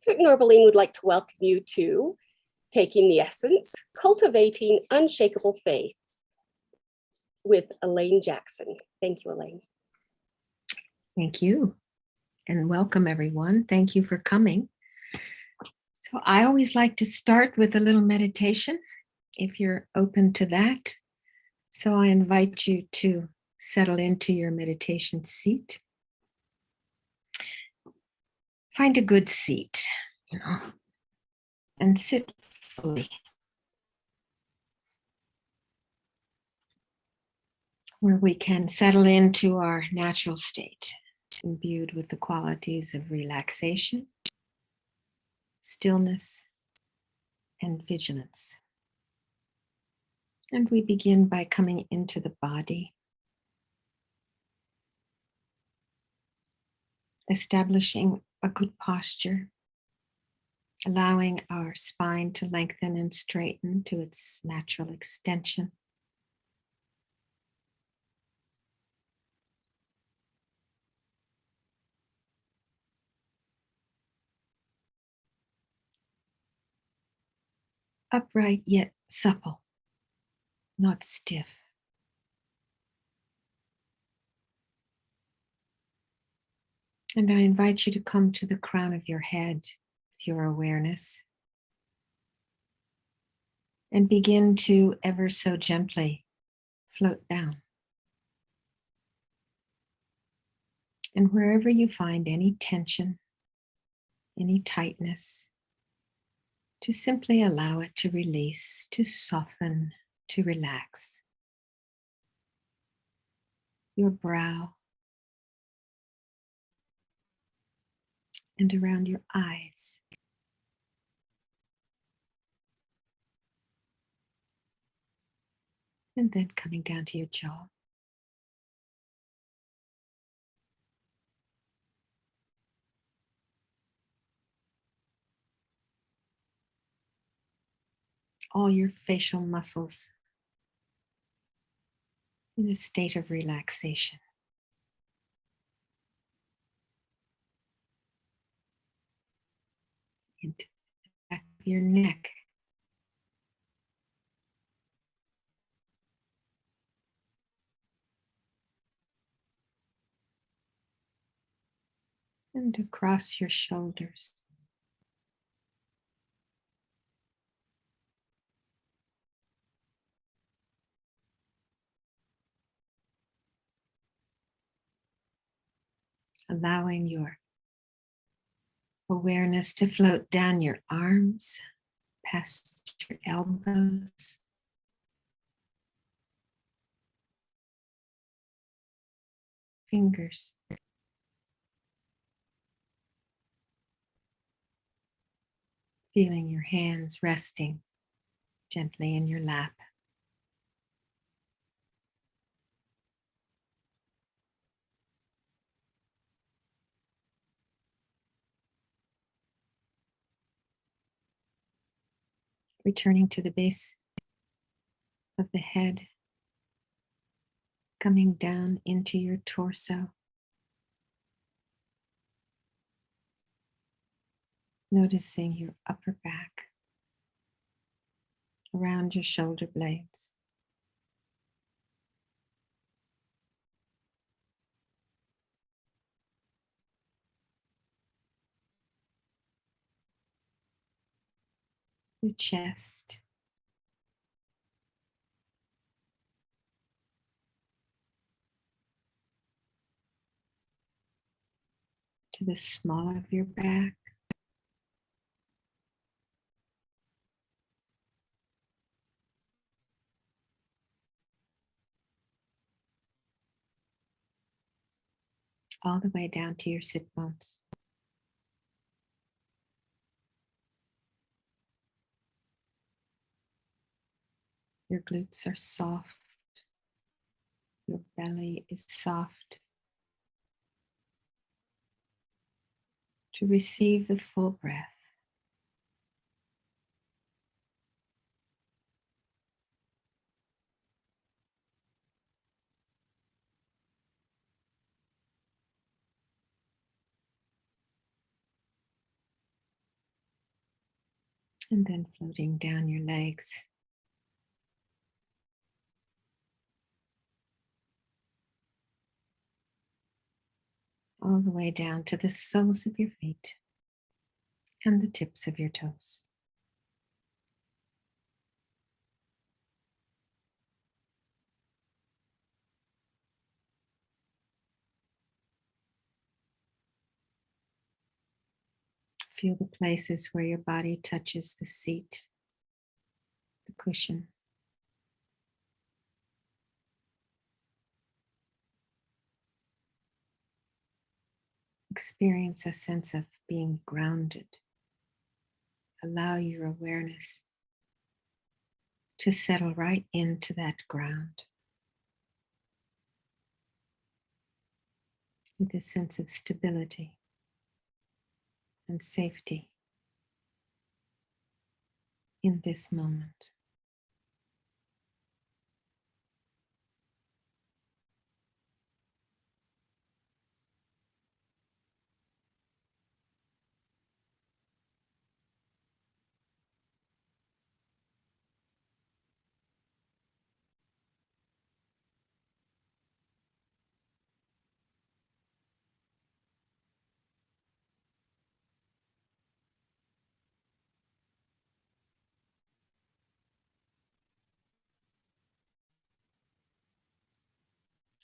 Norberline would like to welcome you to Taking the Essence, Cultivating Unshakable Faith with Elaine Jackson. Thank you, Elaine. Thank you. And welcome, everyone. Thank you for coming. So I always like to start with a little meditation, if you're open to that. So I invite you to settle into your meditation seat. Find a good seat, and sit fully, where we can settle into our natural state, imbued with the qualities of relaxation, stillness, and vigilance. And we begin by coming into the body, establishing a good posture, allowing our spine to lengthen and straighten to its natural extension. Upright yet supple, not stiff. And I invite you to come to the crown of your head with your awareness and begin to ever so gently float down. And wherever you find any tension, any tightness, to simply allow it to release, to soften, to relax. Your brow and around your eyes. And then coming down to your jaw. All your facial muscles in a state of relaxation. Into the back of your neck. And across your shoulders. Allowing your awareness to float down your arms, past your elbows, fingers, feeling your hands resting gently in your lap. Returning to the base of the head, coming down into your torso. Noticing your upper back, around your shoulder blades. Your chest. To the small of your back. All the way down to your sit bones. Your glutes are soft. Your belly is soft. To receive the full breath. And then floating down your legs. All the way down to the soles of your feet and the tips of your toes. Feel the places where your body touches the seat, the cushion. Experience a sense of being grounded. Allow your awareness to settle right into that ground with a sense of stability and safety in this moment.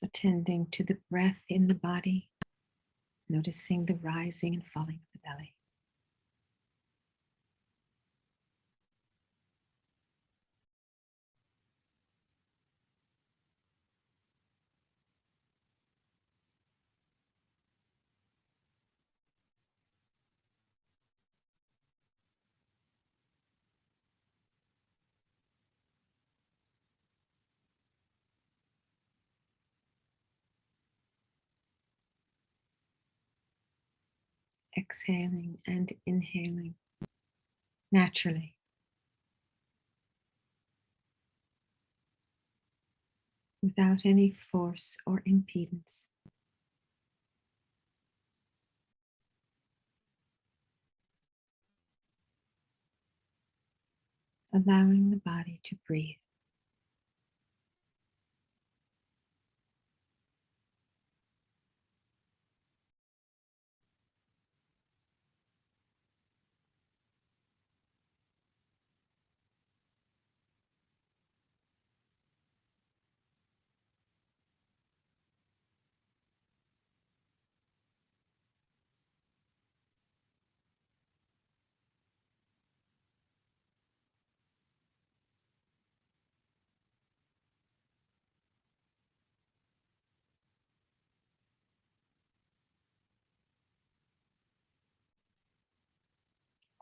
Attending to the breath in the body, noticing the rising and falling of the belly. Exhaling and inhaling naturally, without any force or impedance. Allowing the body to breathe.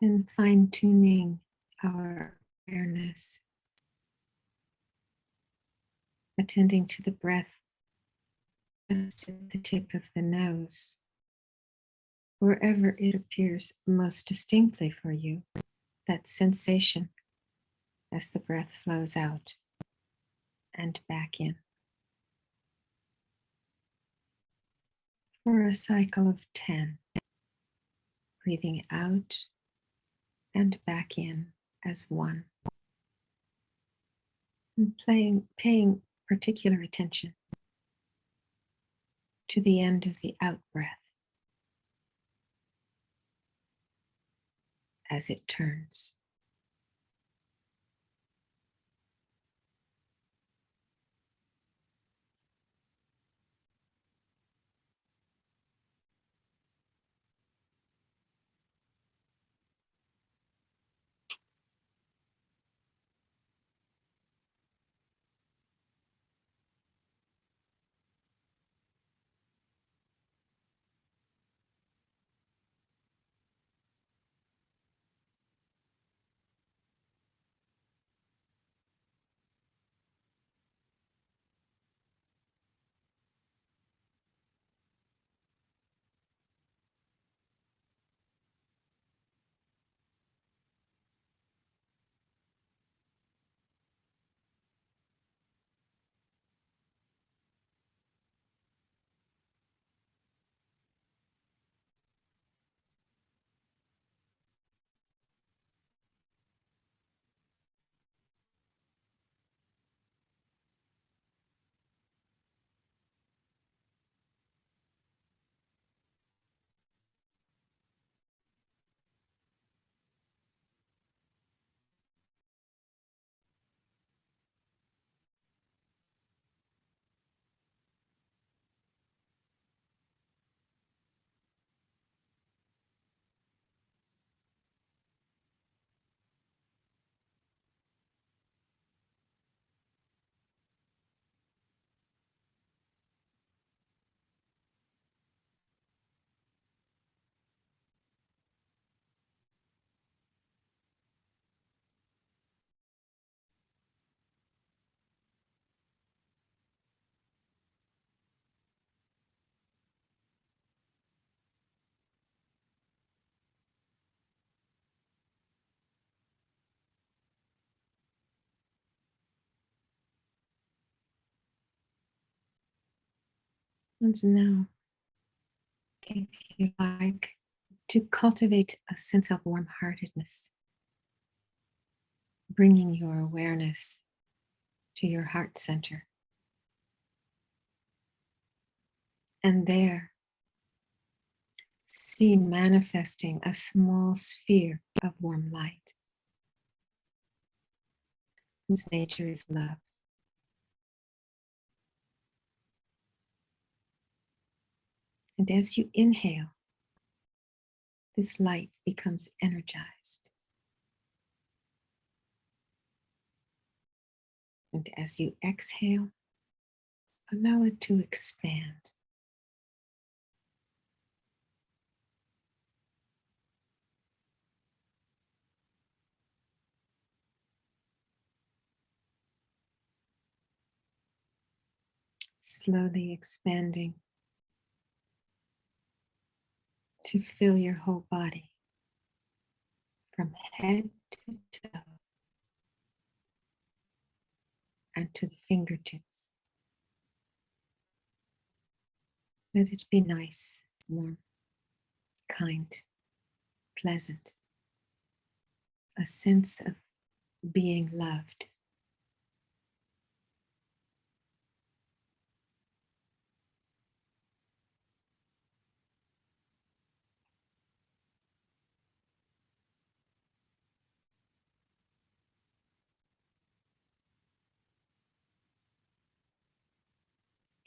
And fine-tuning our awareness, attending to the breath just at the tip of the nose, wherever it appears most distinctly for you, that sensation as the breath flows out and back in. For a cycle of 10, breathing out and back in as one. And paying particular attention to the end of the out breath as it turns. And now, if you like, to cultivate a sense of warm-heartedness, bringing your awareness to your heart center. And there, see manifesting a small sphere of warm light, whose nature is love. And as you inhale, this light becomes energized. And as you exhale, allow it to expand. Slowly expanding to fill your whole body from head to toe and to the fingertips. Let it be nice, warm, kind, pleasant, a sense of being loved.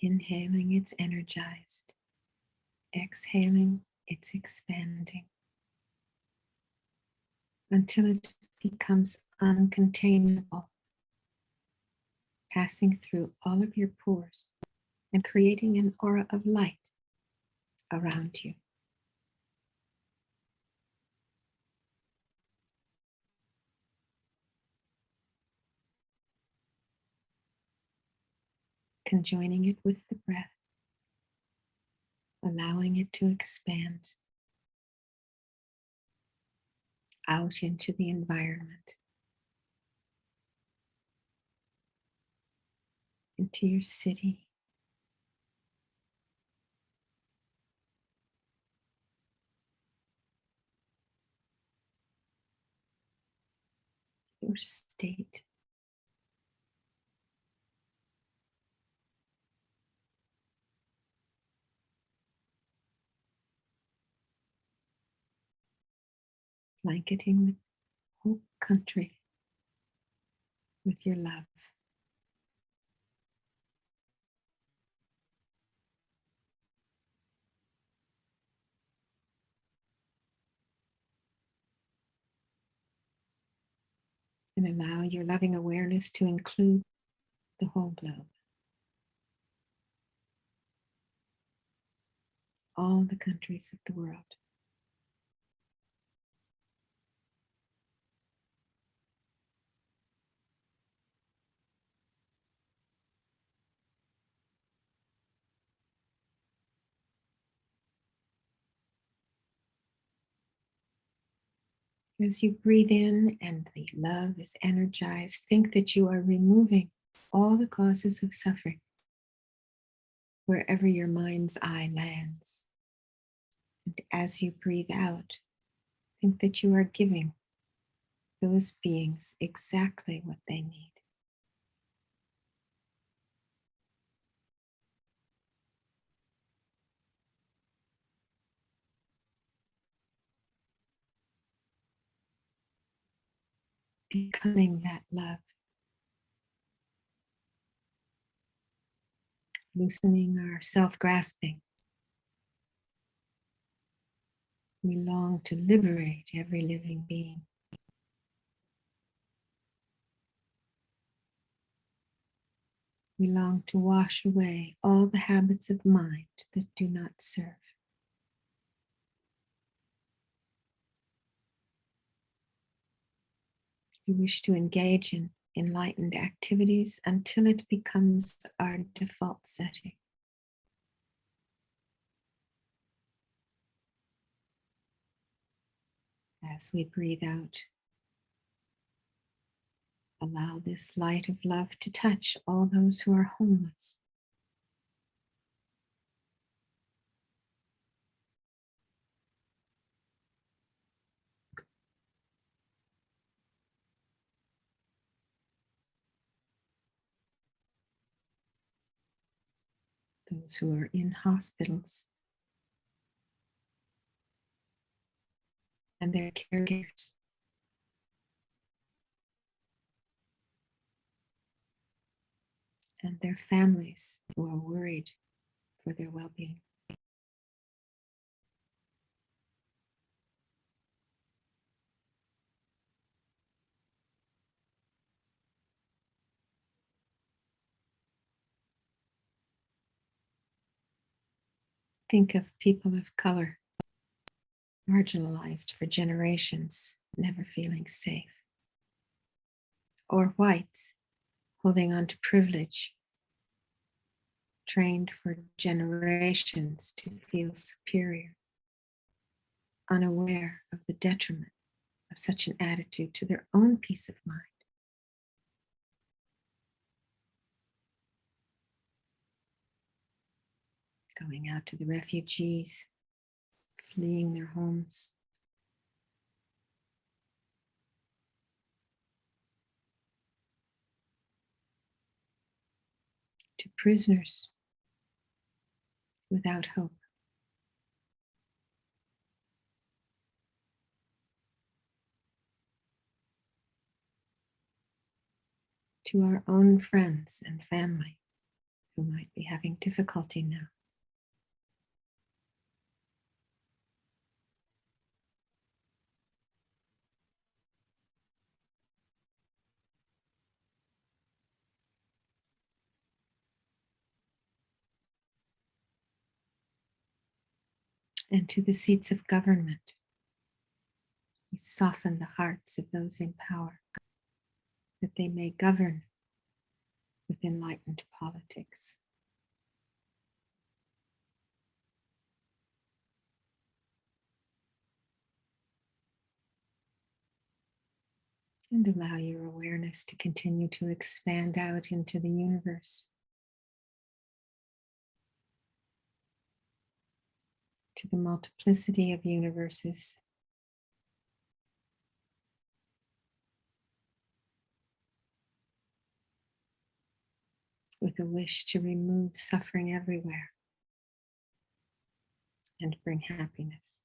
Inhaling, it's energized. Exhaling, it's expanding until it becomes uncontainable, passing through all of your pores and creating an aura of light around you. Conjoining it with the breath, allowing it to expand out into the environment, into your city, your state, blanketing the whole country with your love. And allow your loving awareness to include the whole globe, all the countries of the world. As you breathe in and the love is energized, think that you are removing all the causes of suffering wherever your mind's eye lands. And as you breathe out, think that you are giving those beings exactly what they need. Becoming that love. Loosening our self-grasping. We long to liberate every living being. We long to wash away all the habits of mind that do not serve. We wish to engage in enlightened activities until it becomes our default setting. As we breathe out, allow this light of love to touch all those who are homeless, those who are in hospitals and their caregivers, and their families who are worried for their well-being. Think of people of color, marginalized for generations, never feeling safe. Or whites, holding on to privilege, trained for generations to feel superior, unaware of the detriment of such an attitude to their own peace of mind. Going out to the refugees, fleeing their homes, to prisoners without hope, to our own friends and family who might be having difficulty now. And to the seats of government, we soften the hearts of those in power, that they may govern with enlightened politics. And allow your awareness to continue to expand out into the universe, to the multiplicity of universes, with a wish to remove suffering everywhere and bring happiness,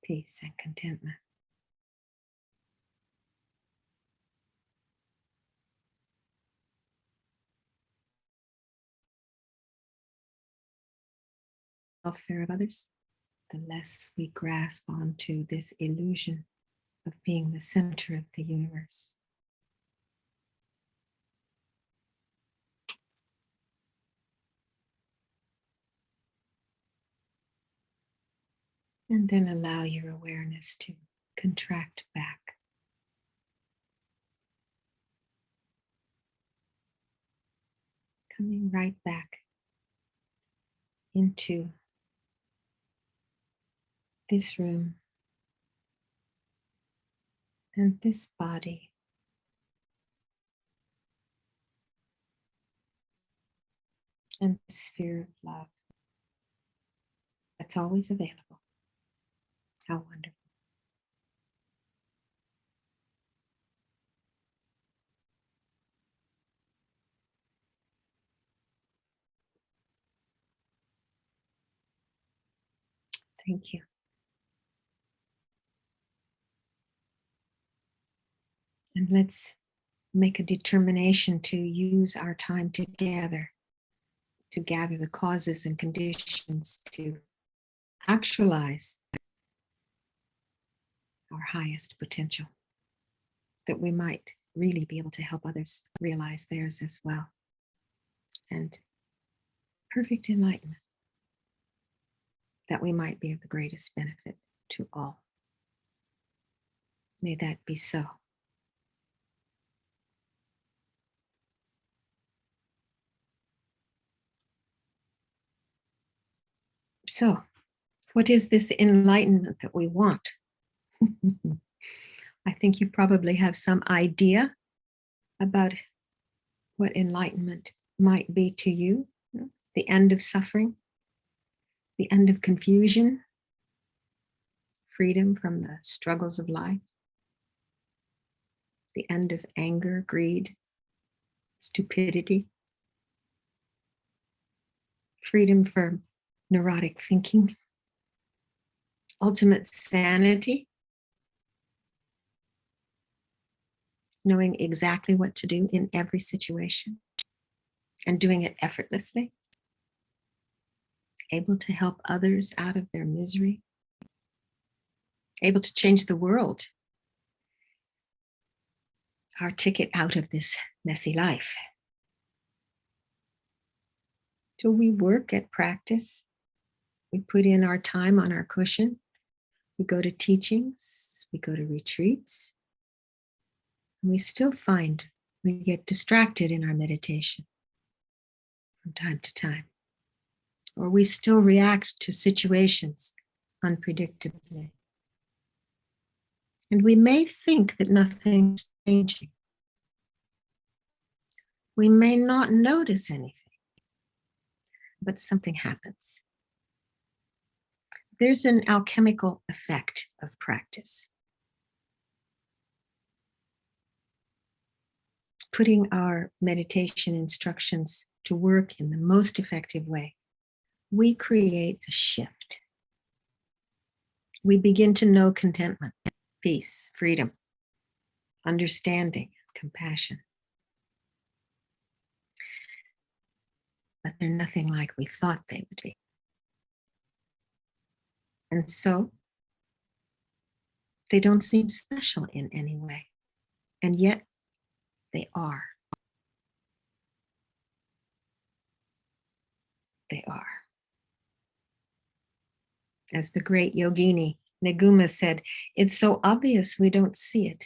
peace, and contentment. Welfare of others, the less we grasp onto this illusion of being the center of the universe. And then allow your awareness to contract back. Coming right back into this room and this body, and the sphere of love that's always available. How wonderful. Thank you. And let's make a determination to use our time together to gather the causes and conditions to actualize our highest potential, that we might really be able to help others realize theirs as well. And perfect enlightenment, that we might be of the greatest benefit to all. May that be so. So, what is this enlightenment that we want? I think you probably have some idea about what enlightenment might be to you. The end of suffering, the end of confusion, freedom from the struggles of life, the end of anger, greed, stupidity, freedom from neurotic thinking, ultimate sanity, knowing exactly what to do in every situation and doing it effortlessly, able to help others out of their misery, able to change the world, our ticket out of this messy life. So we work at practice. We put in our time on our cushion. We go to teachings. We go to retreats. And we still find we get distracted in our meditation from time to time. Or we still react to situations unpredictably. And we may think that nothing's changing. We may not notice anything, but something happens. There's an alchemical effect of practice. Putting our meditation instructions to work in the most effective way, we create a shift. We begin to know contentment, peace, freedom, understanding, compassion. But they're nothing like we thought they would be. And so they don't seem special in any way. And yet they are. They are. As the great yogini Neguma said, it's so obvious we don't see it.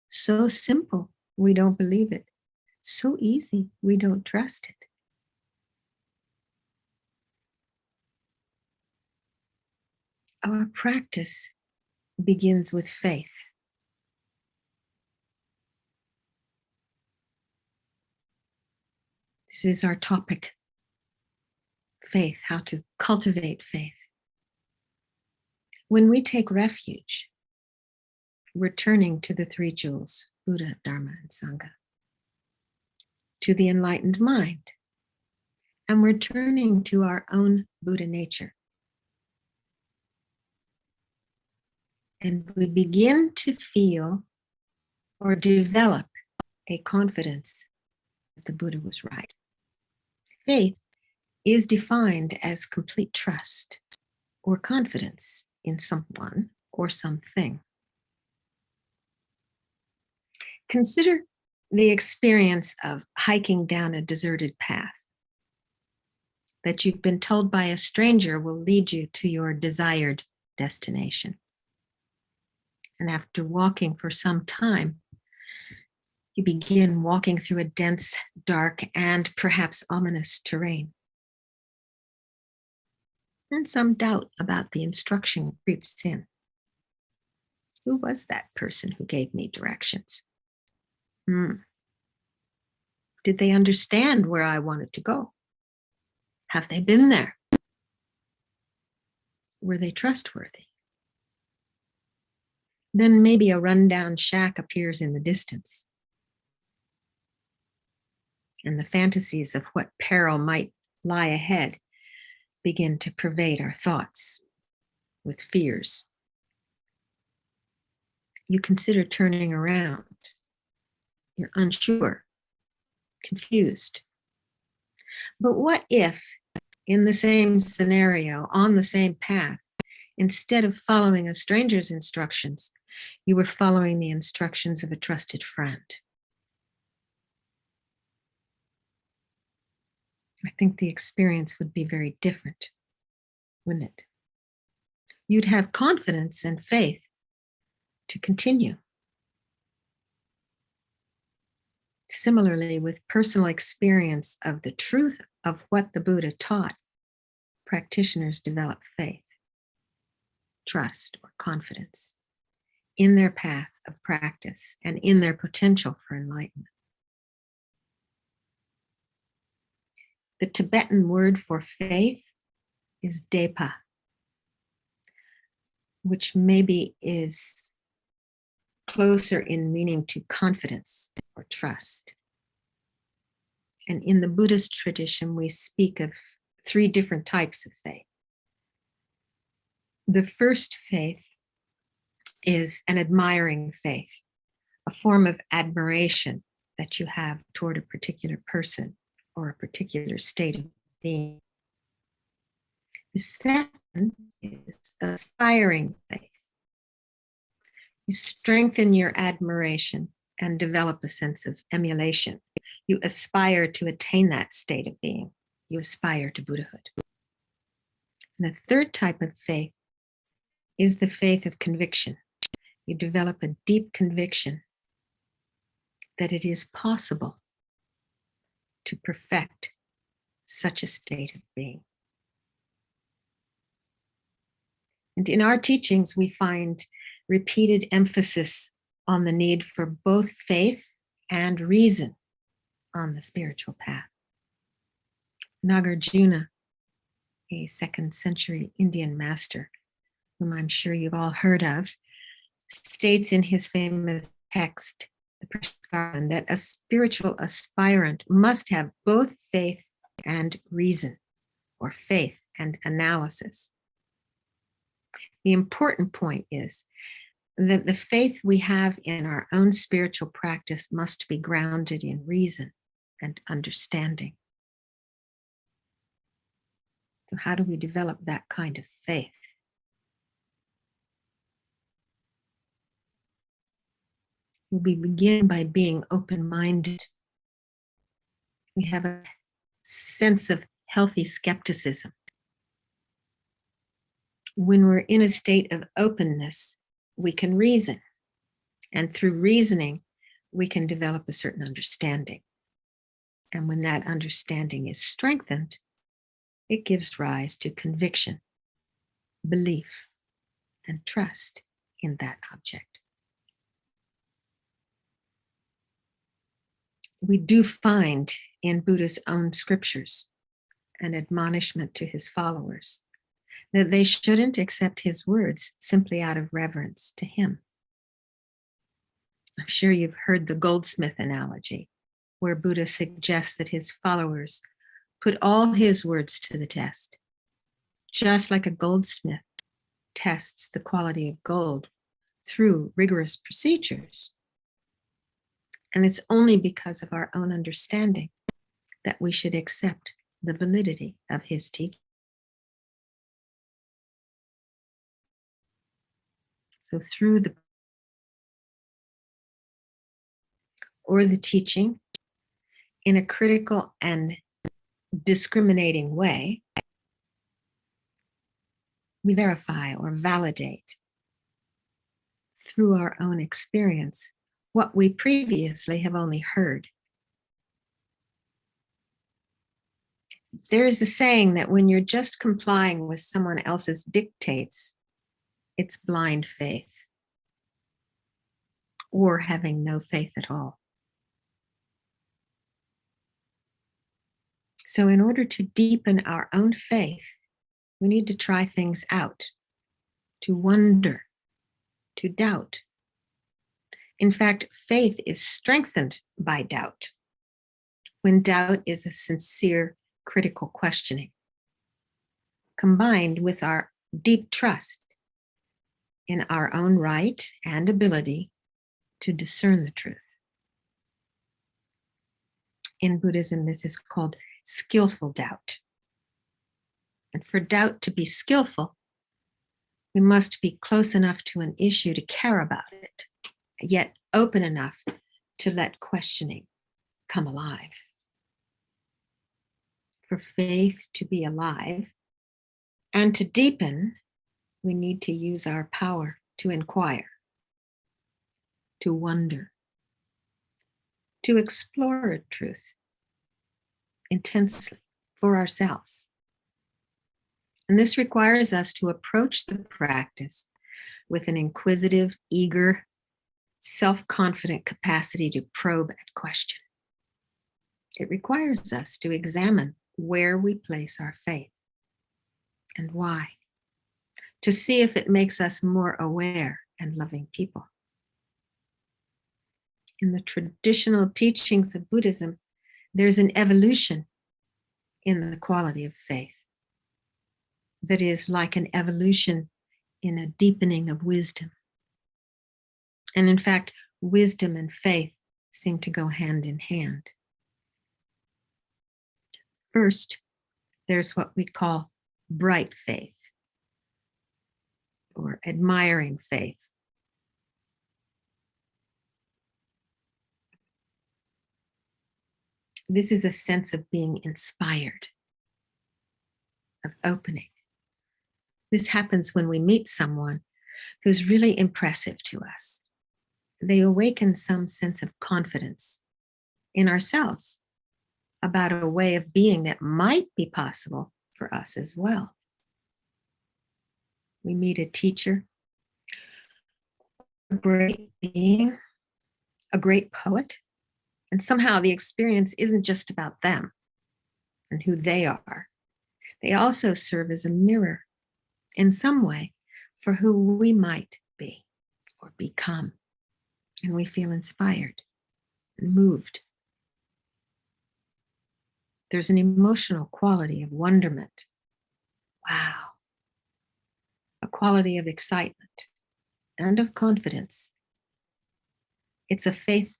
So simple, we don't believe it. So easy, we don't trust it. Our practice begins with faith. This is our topic. Faith, how to cultivate faith. When we take refuge, we're turning to the three jewels, Buddha, Dharma, and Sangha, to the enlightened mind. And we're turning to our own Buddha nature. And we begin to feel or develop a confidence that the Buddha was right. Faith is defined as complete trust or confidence in someone or something. Consider the experience of hiking down a deserted path that you've been told by a stranger will lead you to your desired destination. And after walking for some time, you begin walking through a dense, dark, and perhaps ominous terrain. And some doubt about the instruction creeps in. Who was that person who gave me directions? Did they understand where I wanted to go? Have they been there? Were they trustworthy? Then maybe a rundown shack appears in the distance. And the fantasies of what peril might lie ahead begin to pervade our thoughts with fears. You consider turning around. You're unsure, confused. But what if, in the same scenario, on the same path, instead of following a stranger's instructions, you were following the instructions of a trusted friend? I think the experience would be very different, wouldn't it? You'd have confidence and faith to continue. Similarly, with personal experience of the truth of what the Buddha taught, practitioners develop faith, trust, or confidence in their path of practice and in their potential for enlightenment. The Tibetan word for faith is depa, which maybe is closer in meaning to confidence or trust. And in the Buddhist tradition, we speak of three different types of faith. The first faith is an admiring faith, a form of admiration that you have toward a particular person or a particular state of being. The second is aspiring faith. You strengthen your admiration and develop a sense of emulation. You aspire to attain that state of being. You aspire to Buddhahood. And the third type of faith is the faith of conviction. You develop a deep conviction that it is possible to perfect such a state of being. And in our teachings, we find repeated emphasis on the need for both faith and reason on the spiritual path. Nagarjuna, a 2nd century Indian master, whom I'm sure you've all heard of, states in his famous text, The Precious Garland, that a spiritual aspirant must have both faith and reason, or faith and analysis. The important point is that the faith we have in our own spiritual practice must be grounded in reason and understanding. So how do we develop that kind of faith? We begin by being open-minded. We have a sense of healthy skepticism. When we're in a state of openness, we can reason. And through reasoning, we can develop a certain understanding. And when that understanding is strengthened, it gives rise to conviction, belief, and trust in that object. We do find in Buddha's own scriptures an admonishment to his followers that they shouldn't accept his words simply out of reverence to him. I'm sure you've heard the goldsmith analogy, where Buddha suggests that his followers put all his words to the test, just like a goldsmith tests the quality of gold through rigorous procedures. And it's only because of our own understanding that we should accept the validity of his teaching. So through the teaching in a critical and discriminating way, we verify or validate through our own experience what we previously have only heard. There is a saying that when you're just complying with someone else's dictates, it's blind faith, or having no faith at all. So in order to deepen our own faith, we need to try things out, to wonder, to doubt. In fact, faith is strengthened by doubt, when doubt is a sincere, critical questioning, combined with our deep trust in our own right and ability to discern the truth. In Buddhism, this is called skillful doubt. And for doubt to be skillful, we must be close enough to an issue to care about it, yet open enough to let questioning come alive. For faith to be alive and to deepen, we need to use our power to inquire, to wonder, to explore truth intensely for ourselves. And this requires us to approach the practice with an inquisitive, eager, self-confident capacity to probe and question. It requires us to examine where we place our faith and why, to see if it makes us more aware and loving people. In the traditional teachings of Buddhism, there's an evolution in the quality of faith that is like an evolution in a deepening of wisdom. And in fact, wisdom and faith seem to go hand in hand. First, there's what we call bright faith or admiring faith. This is a sense of being inspired, of opening. This happens when we meet someone who's really impressive to us. They awaken some sense of confidence in ourselves about a way of being that might be possible for us as well. We meet a teacher, a great being, a great poet, and somehow the experience isn't just about them and who they are. They also serve as a mirror in some way for who we might be or become. And we feel inspired and moved. There's an emotional quality of wonderment. Wow. A quality of excitement and of confidence. It's a faith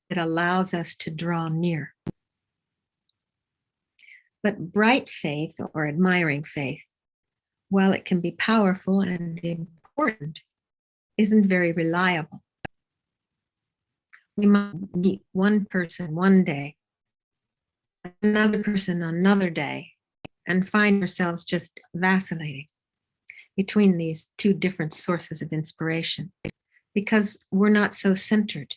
that allows us to draw near. But bright faith or admiring faith, while it can be powerful and important, isn't very reliable. We might meet one person one day, another person another day, and find ourselves just vacillating between these two different sources of inspiration because we're not so centered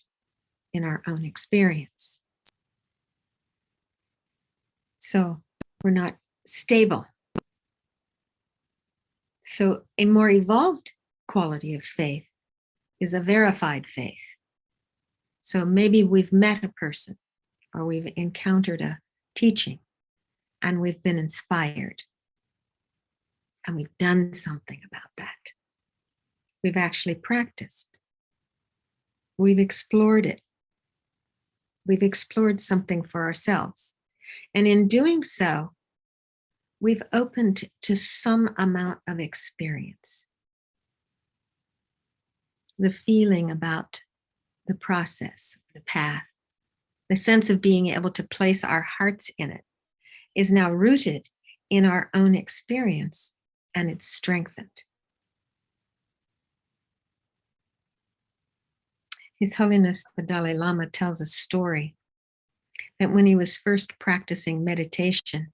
in our own experience. So we're not stable. So a more evolved quality of faith is a verified faith. So maybe we've met a person or we've encountered a teaching and we've been inspired and we've done something about that. We've actually practiced. We've explored it. We've explored something for ourselves. And in doing so, we've opened to some amount of experience. The feeling about the process, the path, the sense of being able to place our hearts in it is now rooted in our own experience, and it's strengthened. His Holiness the Dalai Lama tells a story that when he was first practicing meditation,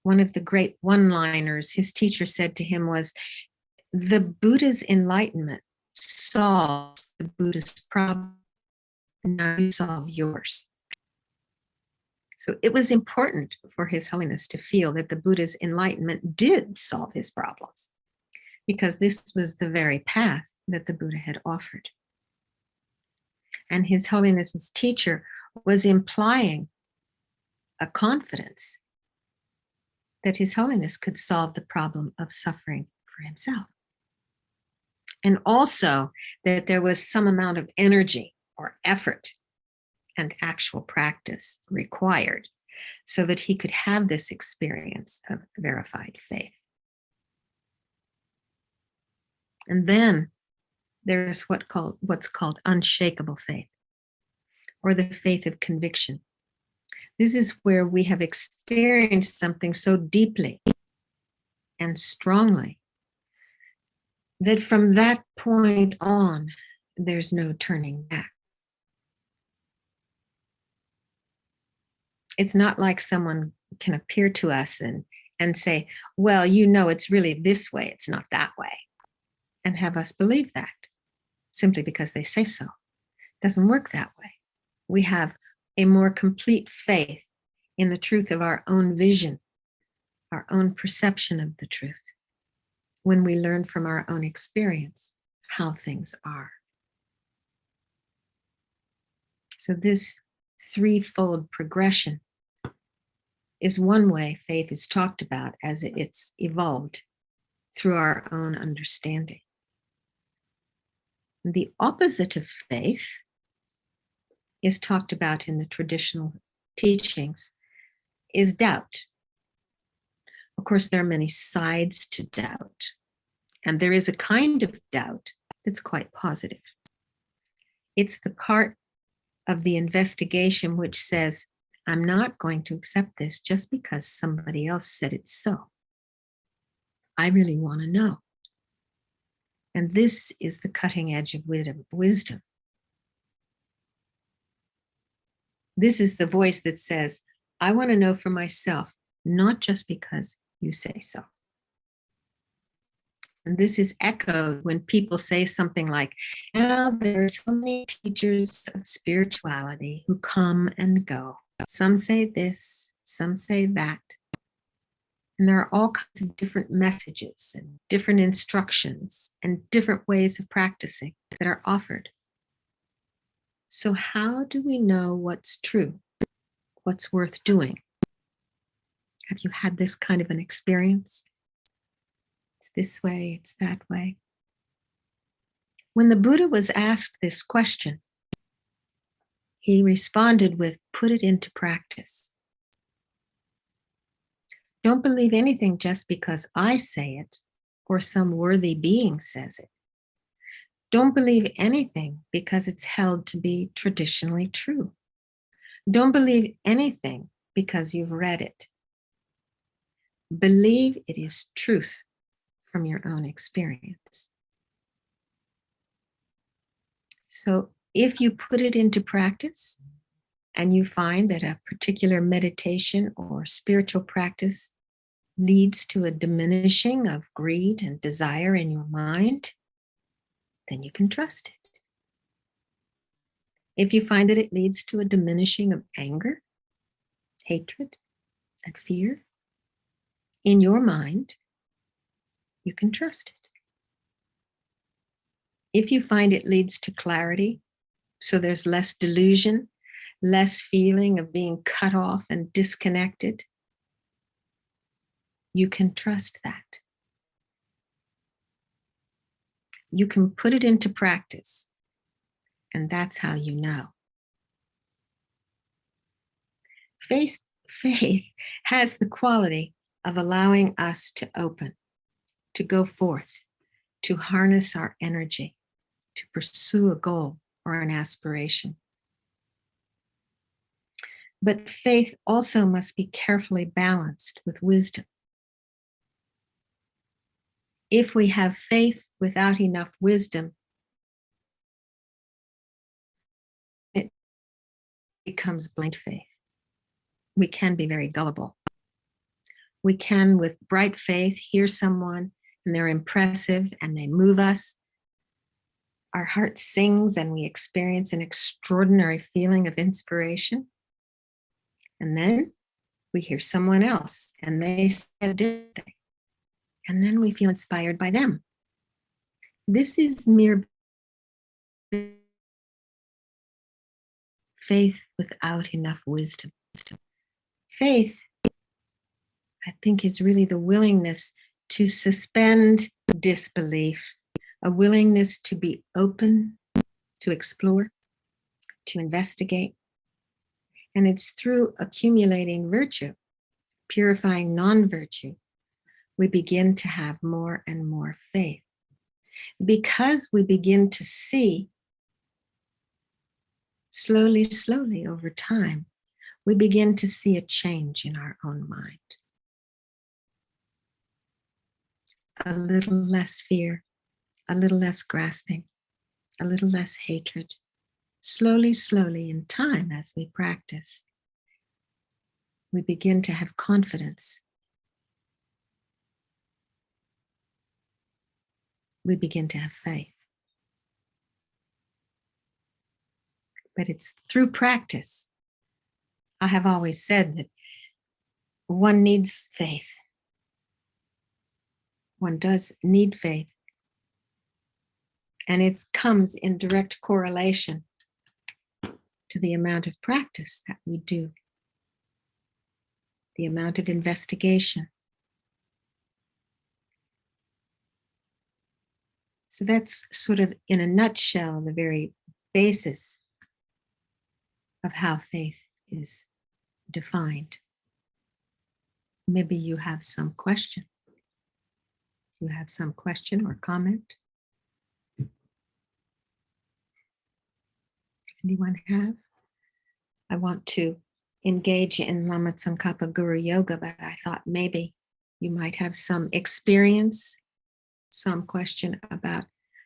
one of the great one-liners his teacher said to him was, "The Buddha's enlightenment solved the Buddha's problem. Now you solve yours." So it was important for His Holiness to feel that the Buddha's enlightenment did solve his problems, because this was the very path that the Buddha had offered. And His Holiness's teacher was implying a confidence that His Holiness could solve the problem of suffering for himself. And also that there was some amount of energy or effort and actual practice required so that he could have this experience of verified faith. And then there's what's called unshakable faith, or the faith of conviction. This is where we have experienced something so deeply and strongly that from that point on, there's no turning back. It's not like someone can appear to us and say, well, you know, it's really this way, it's not that way, and have us believe that simply because they say so. It doesn't work that way. We have a more complete faith in the truth of our own vision, our own perception of the truth, when we learn from our own experience how things are. So this threefold progression is one way faith is talked about as it's evolved through our own understanding. The opposite of faith is talked about in the traditional teachings is doubt, Of course, there are many sides to doubt, and there is a kind of doubt that's quite positive. It's the part of the investigation which says, I'm not going to accept this just because somebody else said it's so. I really want to know. And this is the cutting edge of wisdom. This is the voice that says, I want to know for myself, not just because you say so. And this is echoed when people say something like, now there are so many teachers of spirituality who come and go. Some say this, some say that. And there are all kinds of different messages and different instructions and different ways of practicing that are offered. So how do we know what's true, what's worth doing? Have you had this kind of an experience? It's this way, it's that way. When the Buddha was asked this question, he responded with, put it into practice. Don't believe anything just because I say it or some worthy being says it. Don't believe anything because it's held to be traditionally true. Don't believe anything because you've read it. Believe it is truth from your own experience. So if you put it into practice and you find that a particular meditation or spiritual practice leads to a diminishing of greed and desire in your mind, then you can trust it. If you find that it leads to a diminishing of anger, hatred, and fear in your mind, you can trust it. If you find it leads to clarity, so there's less delusion, less feeling of being cut off and disconnected, you can trust that. You can put it into practice, and that's how you know. Faith has the quality of allowing us to open, to go forth, to harness our energy, to pursue a goal or an aspiration. But faith also must be carefully balanced with wisdom. If we have faith without enough wisdom, it becomes blind faith. We can be very gullible. We can, with bright faith, hear someone and they're impressive and they move us. Our heart sings and we experience an extraordinary feeling of inspiration. And then we hear someone else and they say a different thing. And then we feel inspired by them. This is mere faith without enough wisdom. Faith, I think, is really the willingness to suspend disbelief, a willingness to be open, to explore, to investigate. And it's through accumulating virtue, purifying non-virtue, we begin to have more and more faith. Because we begin to see, slowly over time, we begin to see a change in our own mind. A little less fear, a little less grasping, a little less hatred. Slowly in time, as we practice, we begin to have confidence. We begin to have faith. But it's through practice. I have always said that one needs faith. One does need faith. And it comes in direct correlation to the amount of practice that we do, the amount of investigation. So that's sort of, in a nutshell, the very basis of how faith is defined. maybe you have some question. You have some question or comment? Anyone have? I want to engage in Lama Tsongkhapa Guru Yoga, but I thought maybe you might have some experience, some question about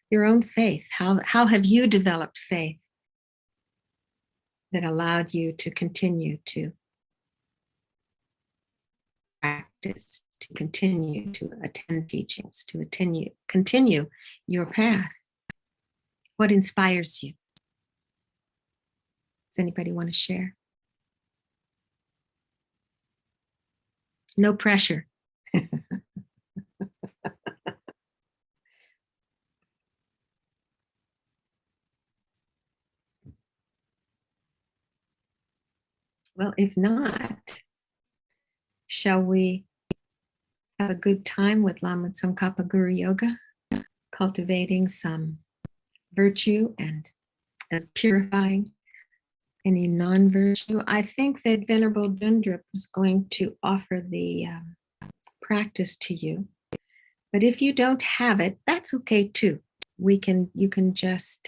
your own faith. How have you developed faith that allowed you to continue to practice, to continue to attend teachings, to continue your path? What inspires you? Does anybody want to share? No pressure. Well, if not, shall we have a good time with Lama Tsongkhapa Guru Yoga, cultivating some virtue and purifying any non-virtue? I think that Venerable Dundrup is going to offer the practice to you. But if you don't have it, that's okay too. You can just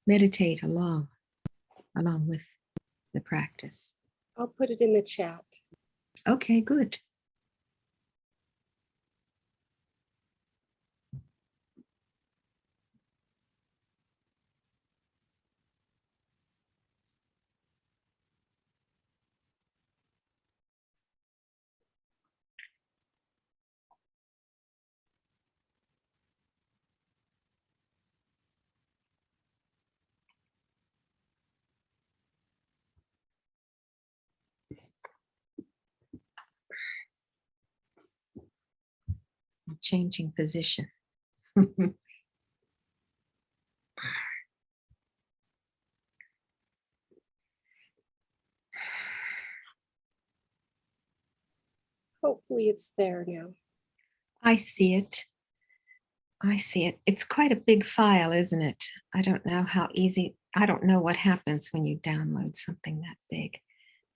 meditate along with the practice. I'll put it in the chat. Okay, good. Changing position. Hopefully it's there now. I see it. It's quite a big file, isn't it? I don't know what happens when you download something that big.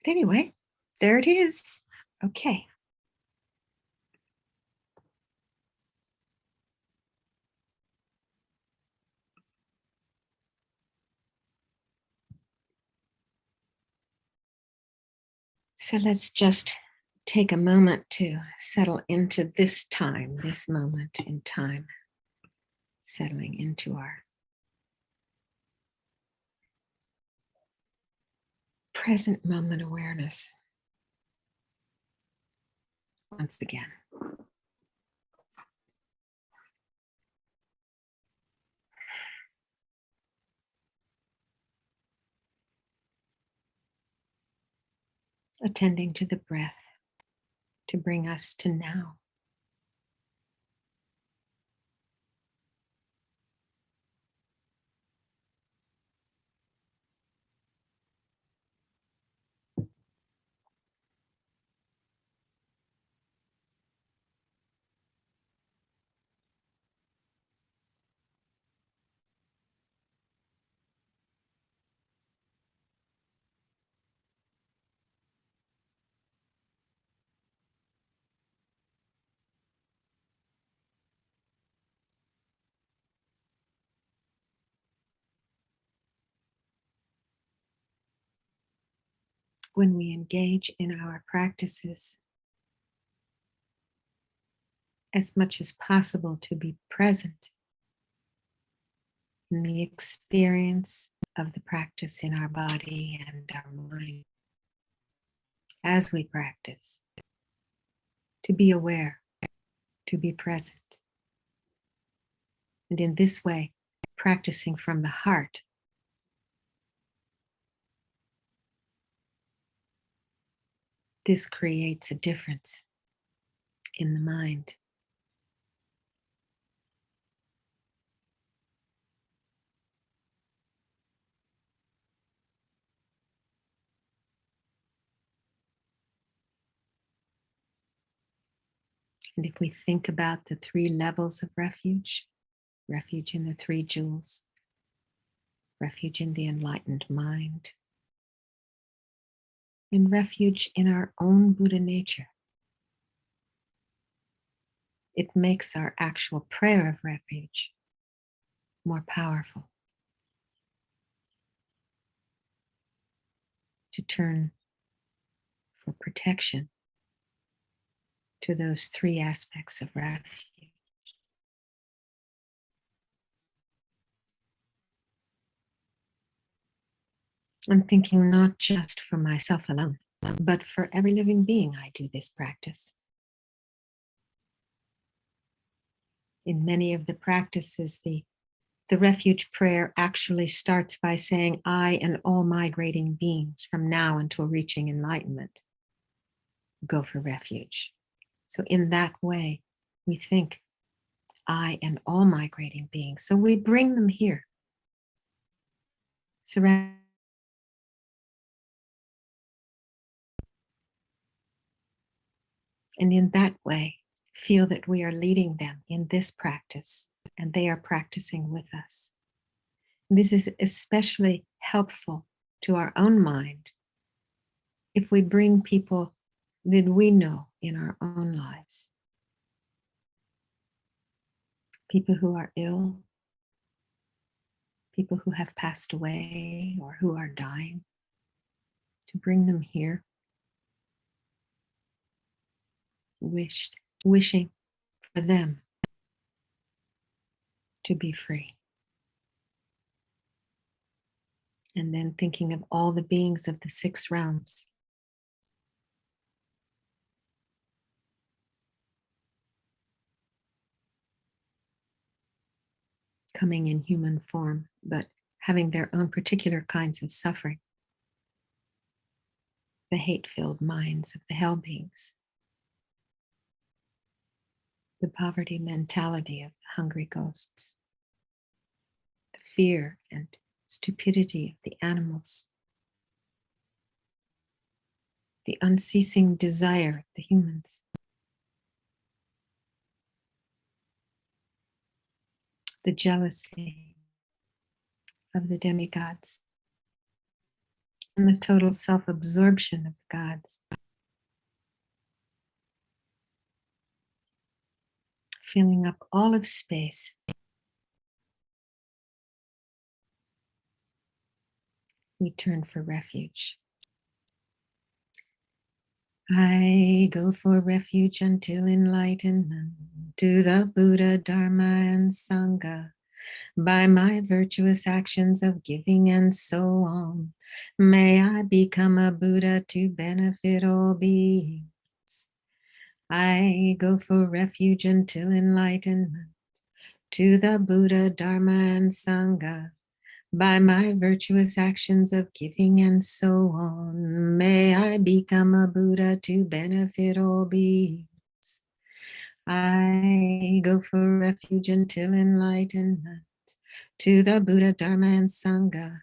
But anyway, there it is. Okay. So let's just take a moment to settle into this time, this moment in time, settling into our present moment awareness. Once again. Attending to the breath to bring us to now. When we engage in our practices, as much as possible to be present in the experience of the practice in our body and our mind as we practice, to be aware, to be present. And in this way, practicing from the heart, this creates a difference in the mind. And if we think about the 3 levels of refuge, refuge in the 3 jewels, refuge in the enlightened mind, and refuge in our own Buddha nature. It makes our actual prayer of refuge more powerful. To turn for protection to those three aspects of refuge. I'm thinking not just for myself alone, but for every living being I do this practice. In many of the practices, the refuge prayer actually starts by saying, I and all migrating beings from now until reaching enlightenment go for refuge. So in that way, we think, I and all migrating beings. So we bring them here. Surround. And in that way, feel that we are leading them in this practice and they are practicing with us. This is especially helpful to our own mind if we bring people that we know in our own lives. People who are ill, people who have passed away or who are dying, to bring them here, wishing for them to be free. And then thinking of all the beings of the 6 realms. Coming in human form, but having their own particular kinds of suffering. The hate-filled minds of the hell beings. The poverty mentality of the hungry ghosts. The fear and stupidity of the animals. The unceasing desire of the humans. The jealousy of the demigods. And the total self-absorption of the gods. Filling up all of space. We turn for refuge. I go for refuge until enlightenment to the Buddha, Dharma, and Sangha. By my virtuous actions of giving and so on, may I become a Buddha to benefit all beings. I go for refuge until enlightenment to the Buddha, Dharma, and Sangha. By my virtuous actions of giving and so on, may I become a Buddha to benefit all beings. I go for refuge until enlightenment to the Buddha, Dharma, and Sangha.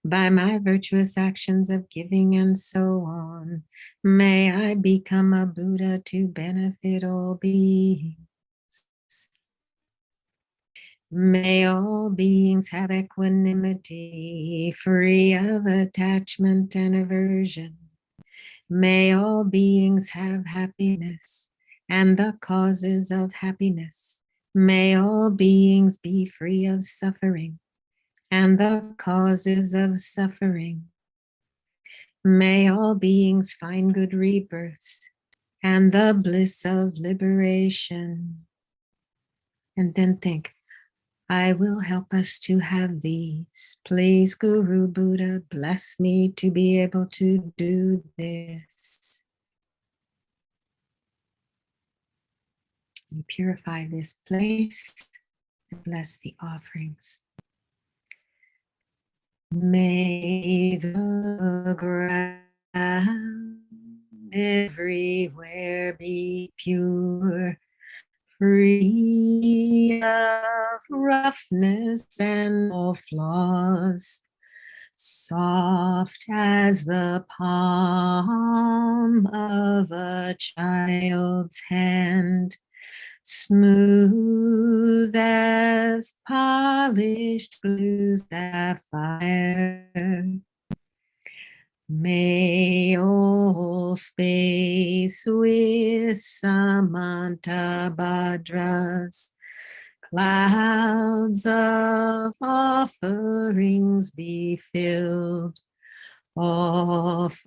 By my virtuous actions of giving and so on, may I become a Buddha to benefit all beings. May all beings have equanimity, free of attachment and aversion. May all beings have happiness and the causes of happiness. May all beings be free of suffering and the causes of suffering. May all beings find good rebirths and the bliss of liberation. And then think, I will help us to have these. Please, Guru Buddha, bless me to be able to do this. We purify this place and bless the offerings. May the ground everywhere be pure, free of roughness and all flaws, soft as the palm of a child's hand, smooth as polished blue sapphire. May all space with Samanta Bhadras, clouds of offerings be filled, offerings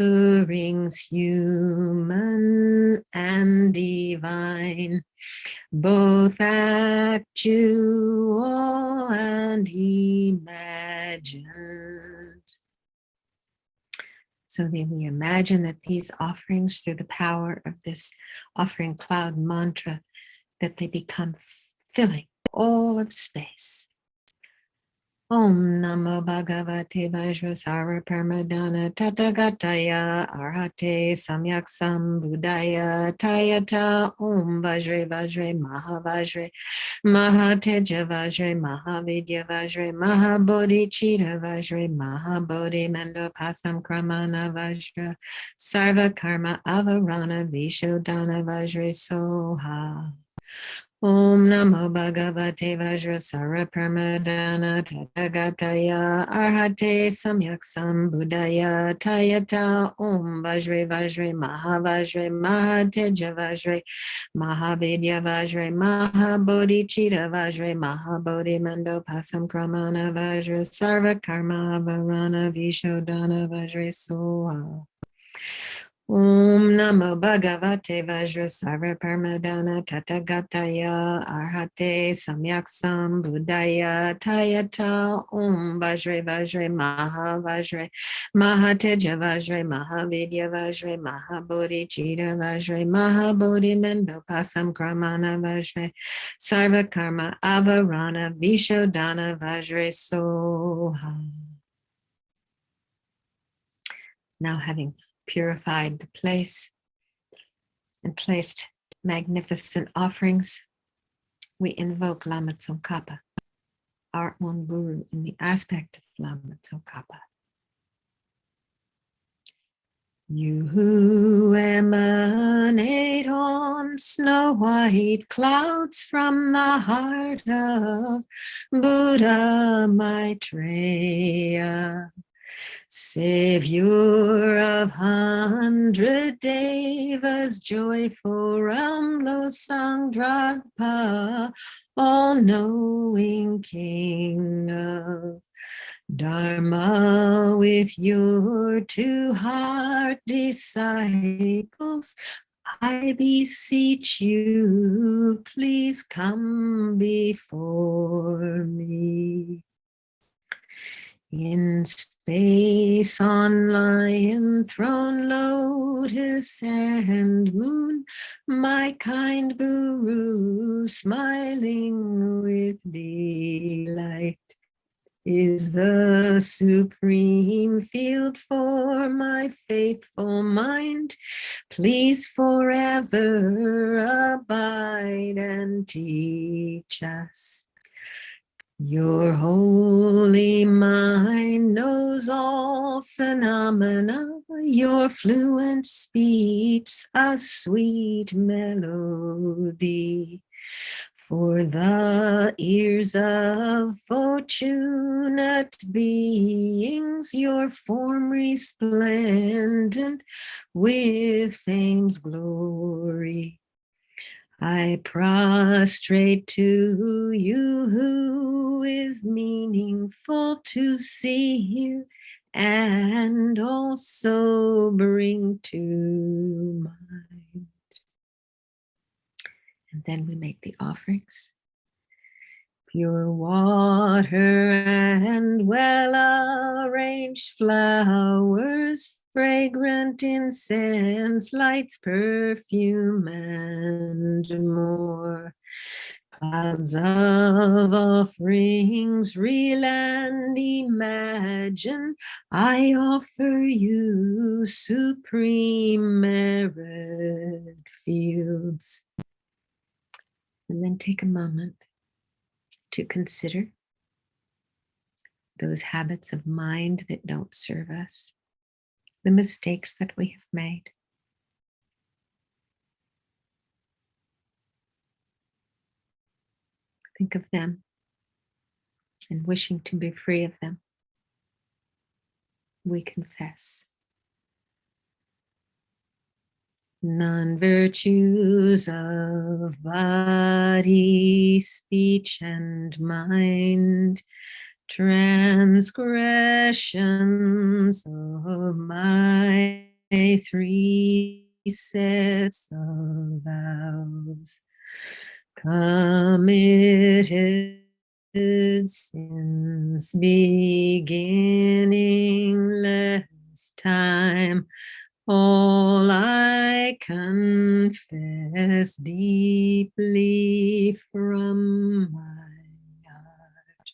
human and divine, both actual and imagined. So then we imagine that these offerings, through the power of this offering cloud mantra, that they become filling all of space. Om Namo Bhagavate Vajrasara Paramadana Tathagataya Arhate Samyak Sambuddhaya Tayata Om Vajre Vajre Mahavajre Mahateja Vajre Mahavidya Vajre Mahabodhicitta Vajre Mahabodhi Mendo Pasam Kramana Vajra Sarva Karma Avarana Vishodhana Vajre Soha. Om Namo Bhagavate Vajrasara Paramadana Tathagataya Arhate Samyak Sambuddhaya Tayata Om Vajre Vajre Mahavajre Mahateja Vajre Mahavidya Vajre Mahabodhicitta Vajre Mahabodhi Mando Pasam Kramana Vajra Sarva Karma Avarana Vishodhana Vajre Soha. Om Namo Bhagavate Vajrasara Paramadana Tathagataya Arhate Samyak Sambuddhaya Tayata Om Vajre Vajre Mahavajre Mahateja Vajre Mahavidya Vajre Mahabodhicitta Vajre Mahabodhi Mendo Pasam Kramana Vajre Sarva Karma Avarana Vishodhana Vajre Soha. Now, having purified the place and placed magnificent offerings, we invoke Lama Tsongkhapa, our own guru in the aspect of Lama Tsongkhapa. You who emanate on snow white clouds from the heart of Buddha Maitreya, Savior of 100 Devas, joyful realm Losang Dragpa, all-knowing King of Dharma, with your 2 heart disciples, I beseech you, please come before me. In space, on lion throne, lotus and moon, my kind guru, smiling with delight, is the supreme field for my faithful mind. Please forever abide and teach us. Your holy mind knows all phenomena, your fluent speech a sweet melody. For the ears of fortunate beings, your form resplendent with fame's glory. I prostrate to you, who is meaningful to see here and also bring to mind. And then we make the offerings. Pure water and well-arranged flowers, fragrant incense, lights, perfume, and more. Clouds of offerings, real and imagined, I offer you supreme merit fields. And then take a moment to consider those habits of mind that don't serve us, the mistakes that we have made. Think of them and wishing to be free of them. We confess. non-virtues of body, speech, and mind, transgressions of my three sets of vows, committed sins, beginningless time, all I confess deeply from my heart.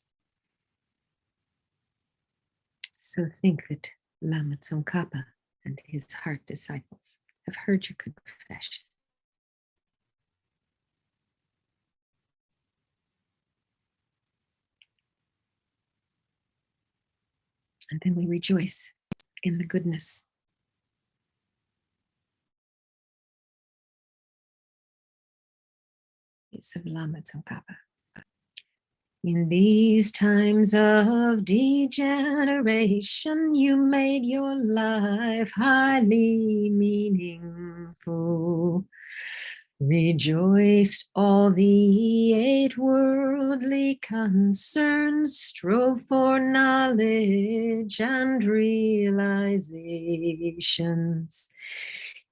So think that Lama Tsongkhapa and his heart disciples have heard your confession. And then we rejoice in the goodness of Lama Tsongkhapa. In these times of degeneration, you made your life highly meaningful. Rejoiced all the 8 worldly concerns, strove for knowledge and realizations.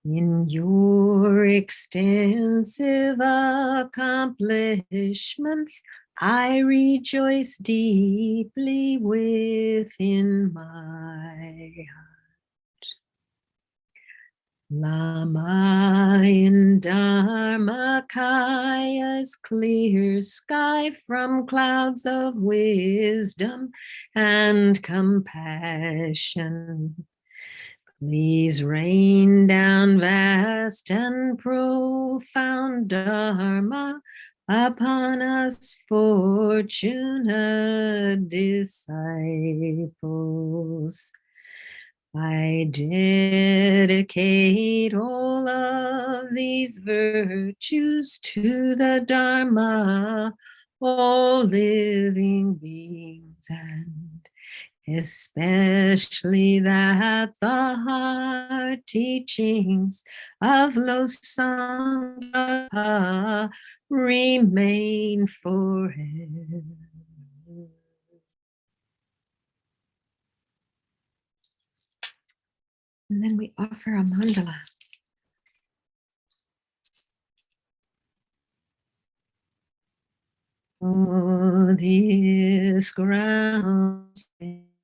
In your extensive accomplishments, I rejoice deeply within my heart. Lama in Dharmakaya's clear sky, from clouds of wisdom and compassion, please rain down vast and profound Dharma upon us fortunate disciples. I dedicate all of these virtues to the Dharma, all living beings, and especially that the heart teachings of Losangpa remain forever. And then we offer a mandala. Oh, this ground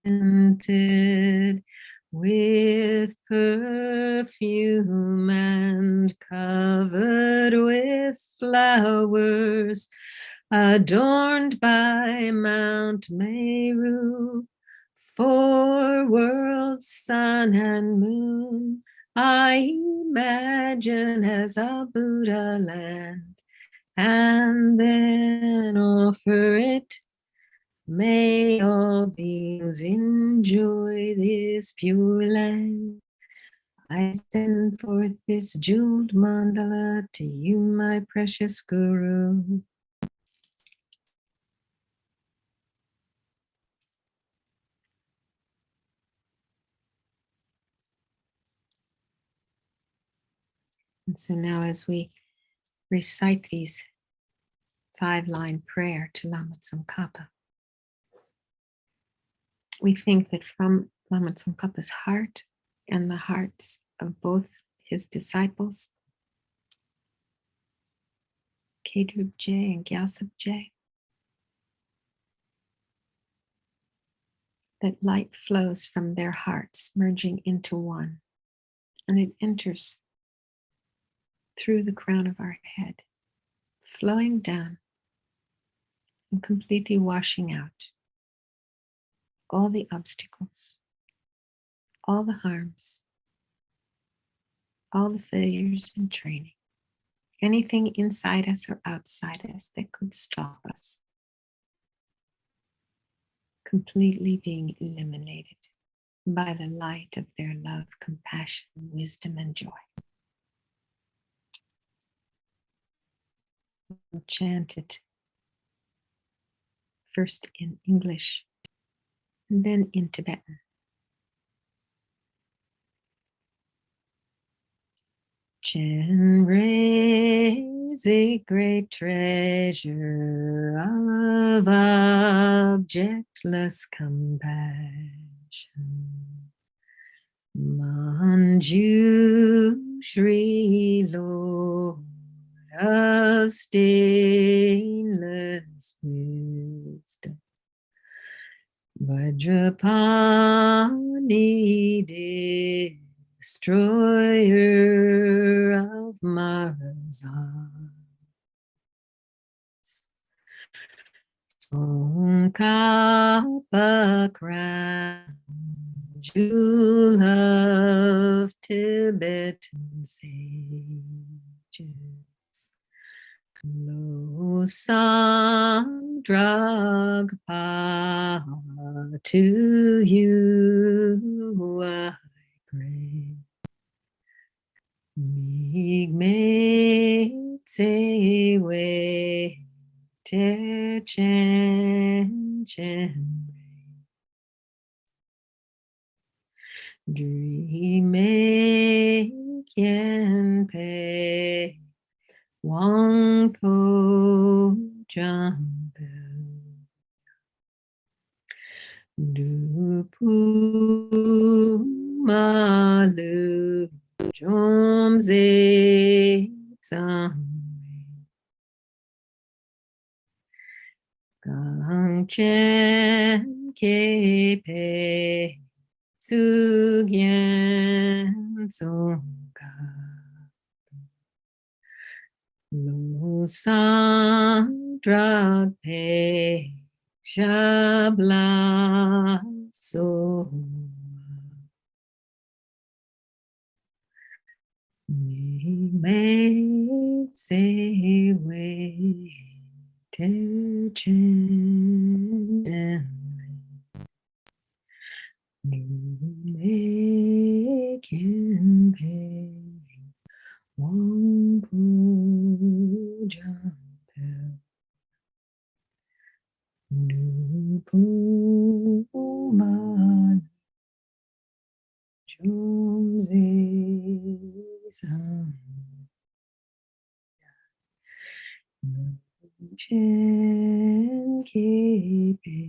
scented with perfume and covered with flowers, adorned by Mount Meru, 4 worlds, sun and moon, I imagine as a Buddha land, and then offer it. May all beings enjoy this pure land. I send forth this jeweled mandala to you, my precious Guru. And so now, as we recite these 5-line prayer to Lama Tsongkhapa, we think that from Lama Tsongkhapa's heart and the hearts of both his disciples, Kedrup Je and Gyaltsab Je, that light flows from their hearts, merging into one, and it enters through the crown of our head, flowing down and completely washing out all the obstacles, all the harms, all the failures in training, anything inside us or outside us that could stop us, completely being eliminated by the light of their love, compassion, wisdom, and joy. We'll chant it first in English and then in Tibetan. Chen raise a great treasure of objectless compassion. Manju Shri Lord of stainless wisdom. Vajrapani destroyer of Mara's eyes. Tsongkhapa crown, jewel of Tibetan sages. Losang Dragpa, to you I pray. Migme Tsewe Te Chen Chen Dream Yen Pei Wang Po Jambel Du Pu Malu Jomze Tsangwe Gang Chen Ke Pe Tsu Gyan Tsongka Lo Sang Drag Pe Shabla So May say way to change make and pay one puja do puman Jomze Chen Kipe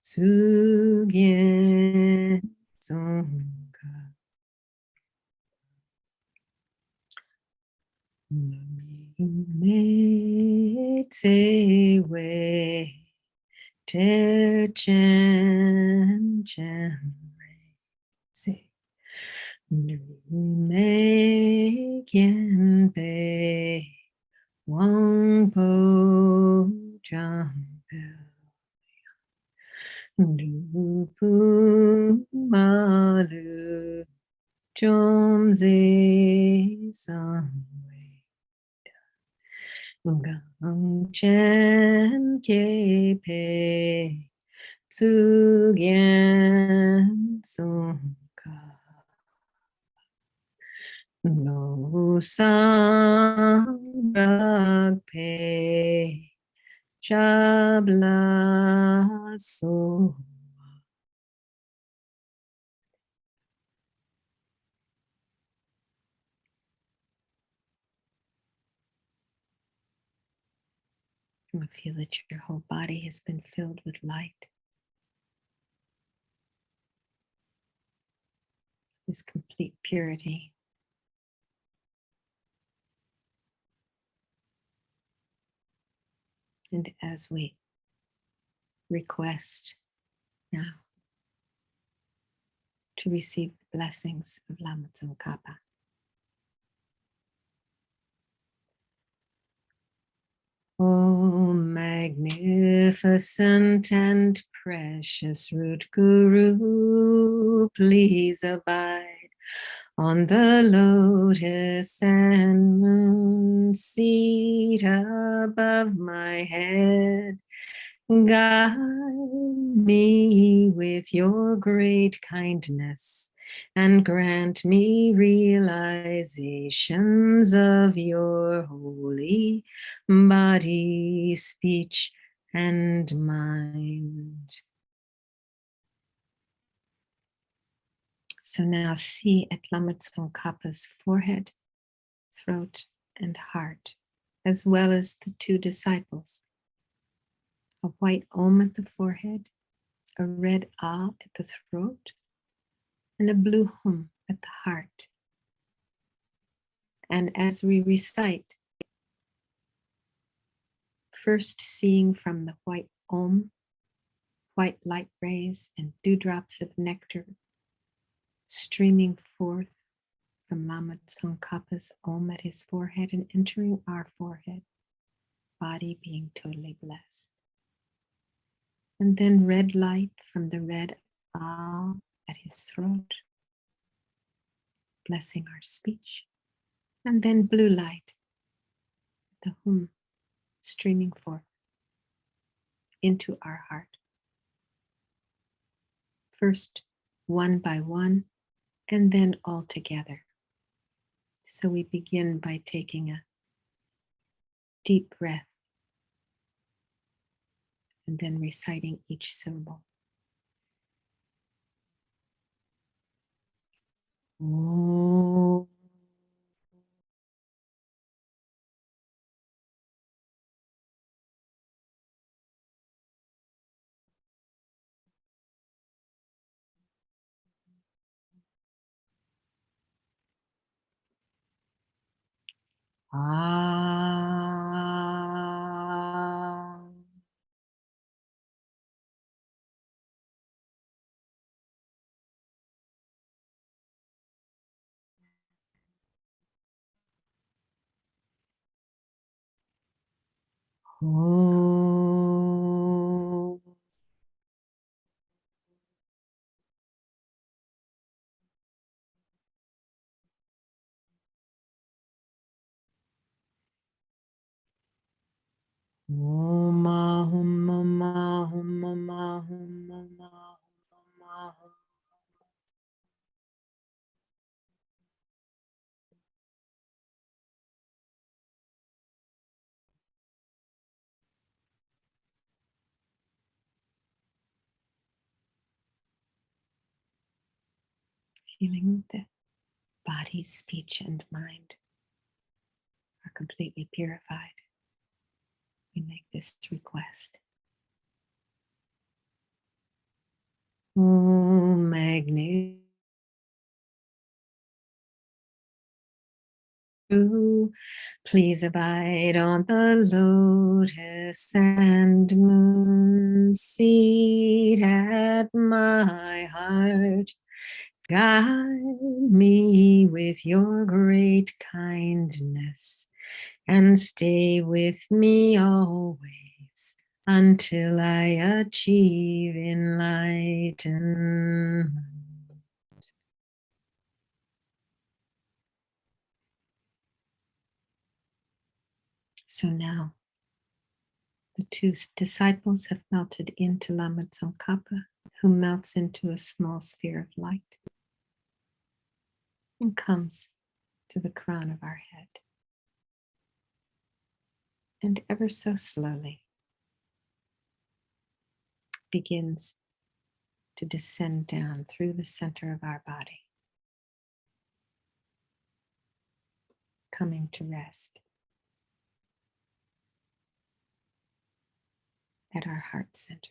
Tsugyen Tsongka Me Tsewe Te Chen Chen Se Me Kien Pe Wang Po Jambel Du Pu Malu Jomze Samwe Gang Chen Ke Pe Tsu Gyan Tsongka Lo Sang Rak Pe Shabla So. I feel that your whole body has been filled with light. This complete purity. And as we request now to receive the blessings of Lama Tsongkhapa, O magnificent and precious root guru, please abide on the lotus and moon seat above my head. Guide me with your great kindness and grant me realizations of your holy body, speech, and mind. So now see at Lama Tsongkhapa's forehead, throat, and heart, as well as the two disciples. A white Om at the forehead, a red A at the throat, and a blue Hum at the heart. And as we recite, first seeing from the white Om, white light rays and dewdrops of nectar streaming forth from Lama Tsongkhapa's Om at his forehead and entering our forehead, body being totally blessed. And then red light from the red Ah at his throat, blessing our speech. And then blue light, the Hum streaming forth into our heart. First one by one, and then all together. So we begin by taking a deep breath and then reciting each syllable. Om. Ah. Om. Om Ahum Om Ahum Om Ahum Om Ahum Om Ahum. Feeling that body, speech, and mind are completely purified, we make this request. Om Agni. Please abide on the lotus and moon seat at my heart. Guide me with your great kindness and stay with me always until I achieve enlightenment. So now the two disciples have melted into Lama Tsongkhapa, who melts into a small sphere of light and comes to the crown of our head. And ever so slowly begins to descend down through the center of our body, coming to rest at our heart center.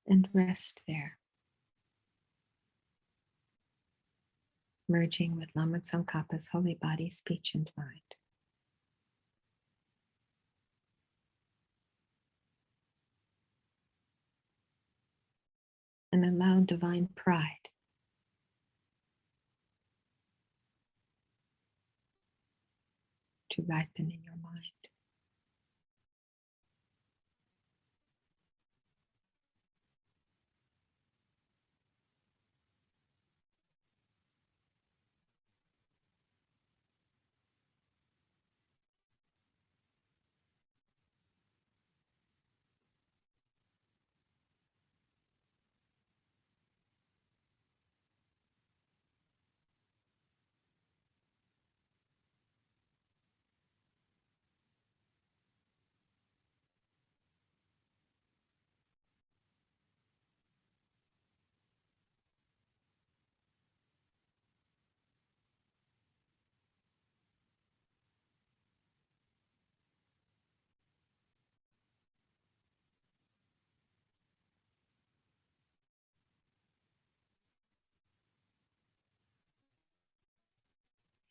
And rest there, merging with Lama Tsongkhapa's holy body, speech, and mind. And allow divine pride to ripen in your mind.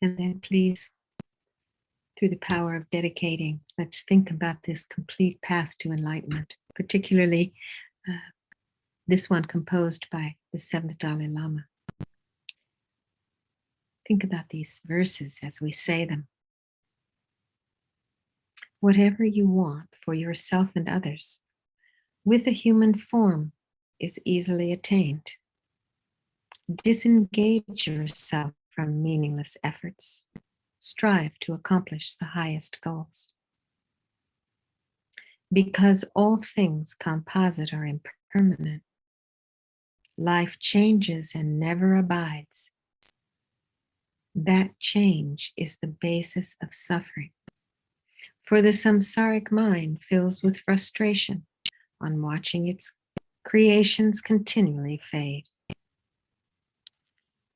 And then please, through the power of dedicating, let's think about this complete path to enlightenment, particularly this one composed by the seventh Dalai Lama. Think about these verses as we say them. Whatever you want for yourself and others, with a human form, is easily attained. Disengage yourself from meaningless efforts. Strive to accomplish the highest goals. Because all things composite are impermanent, life changes and never abides. That change is the basis of suffering. For the samsaric mind fills with frustration on watching its creations continually fade.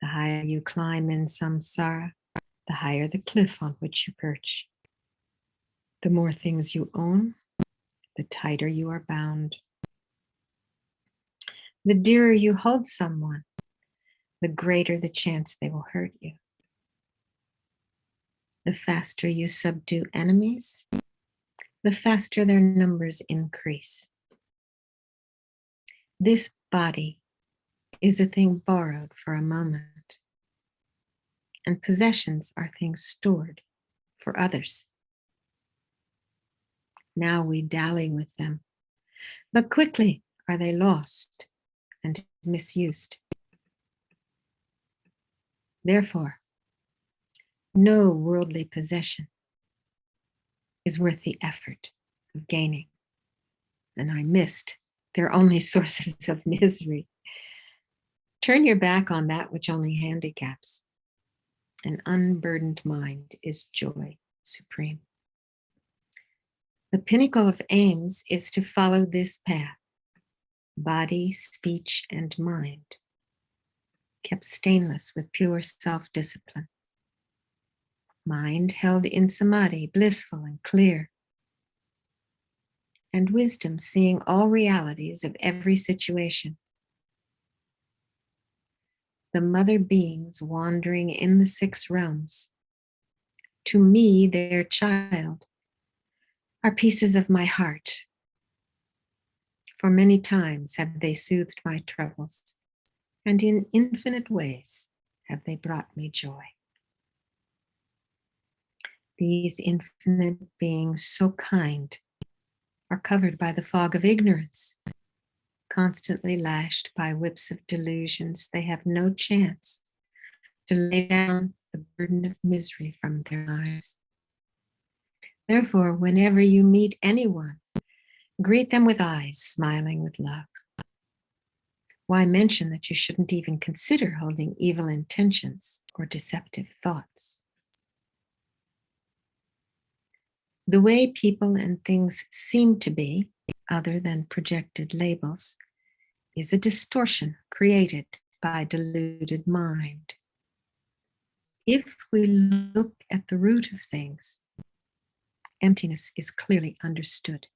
The higher you climb in samsara, the higher the cliff on which you perch. The more things you own, the tighter you are bound. The dearer you hold someone, the greater the chance they will hurt you. The faster you subdue enemies, the faster their numbers increase. This body is a thing borrowed for a moment, and possessions are things stored for others. Now we dally with them, but quickly are they lost and misused. Therefore, no worldly possession is worth the effort of gaining. And I missed their only sources of misery. Turn your back on that which only handicaps. An unburdened mind is joy supreme. The pinnacle of aims is to follow this path, body, speech, and mind, kept stainless with pure self-discipline. Mind held in samadhi, blissful and clear. And wisdom seeing all realities of every situation. The mother beings wandering in the six realms, to me, their child, are pieces of my heart. For many times have they soothed my troubles, and in infinite ways have they brought me joy. These infinite beings, so kind, are covered by the fog of ignorance. Constantly lashed by whips of delusions, they have no chance to lay down the burden of misery from their lives. Therefore, whenever you meet anyone, greet them with eyes smiling with love. Why mention that you shouldn't even consider holding evil intentions or deceptive thoughts? The way people and things seem to be, other than projected labels, is a distortion created by deluded mind. If we look at the root of things, emptiness is clearly understood.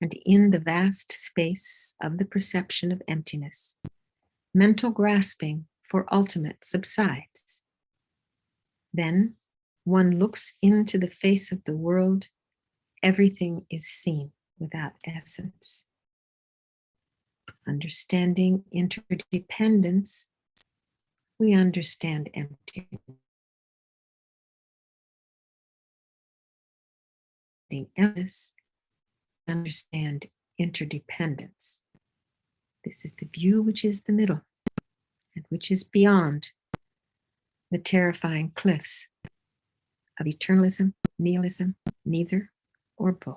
And in the vast space of the perception of emptiness, mental grasping for ultimate subsides. Then one looks into the face of the world, everything is seen without essence. Understanding interdependence, we understand emptiness, understand interdependence. This is the view which is the middle and which is beyond the terrifying cliffs of eternalism, nihilism, neither or both.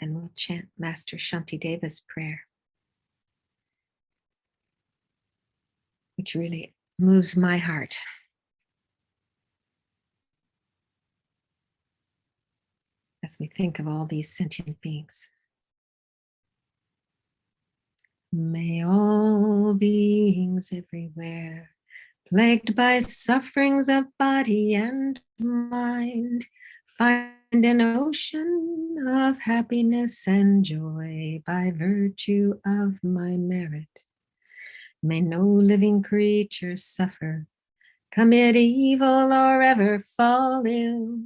And we'll chant Master Shantideva's prayer, which really moves my heart. As we think of all these sentient beings. May all beings everywhere, plagued by sufferings of body and mind, find an ocean of happiness and joy by virtue of my merit. May no living creature suffer, commit evil, or ever fall ill.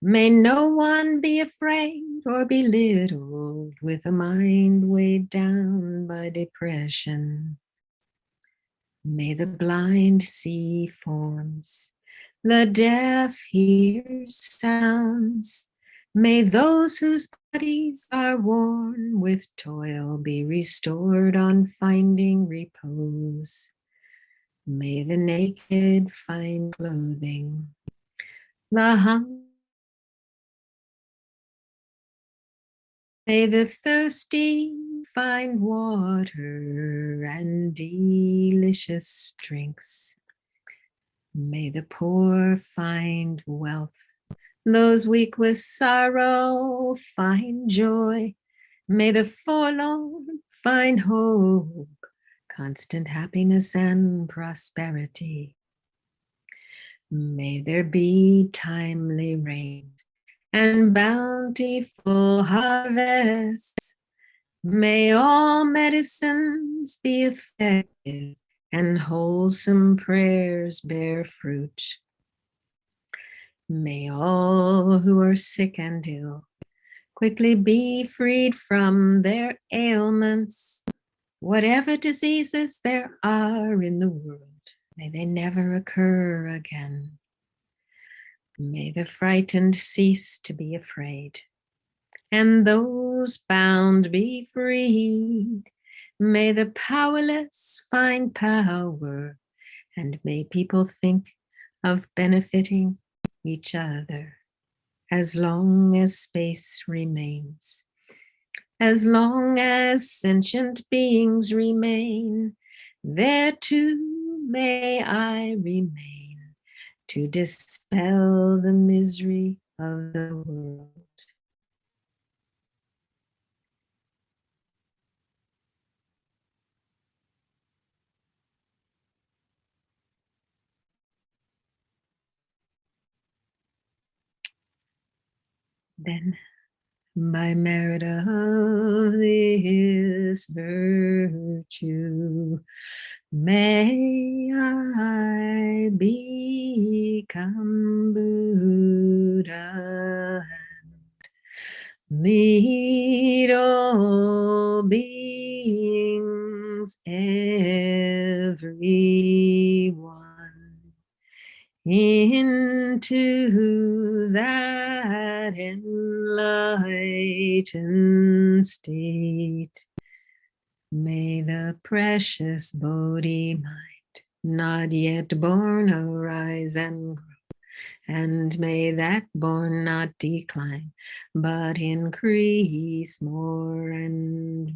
May no one be afraid or belittled with a mind weighed down by depression. May the blind see forms, the deaf hear sounds. May those whose bodies are worn with toil be restored on finding repose. May the naked find clothing, the hungry. May the thirsty find water and delicious drinks. May the poor find wealth, those weak with sorrow find joy. May the forlorn find hope, constant happiness and prosperity. May there be timely rains and bountiful harvests. May all medicines be effective and wholesome prayers bear fruit. May all who are sick and ill quickly be freed from their ailments. Whatever diseases there are in the world, may they never occur again. May the frightened cease to be afraid, and those bound be freed. May the powerless find power, and may people think of benefiting each other as long as space remains. As long as sentient beings remain, there too may I remain to dispel the misery of the world. Then, by merit of this virtue, may I become Buddha and lead all beings, everyone, into that enlightened state. May the precious Bodhi mind, not yet born, arise and grow, and may that born not decline, but increase more and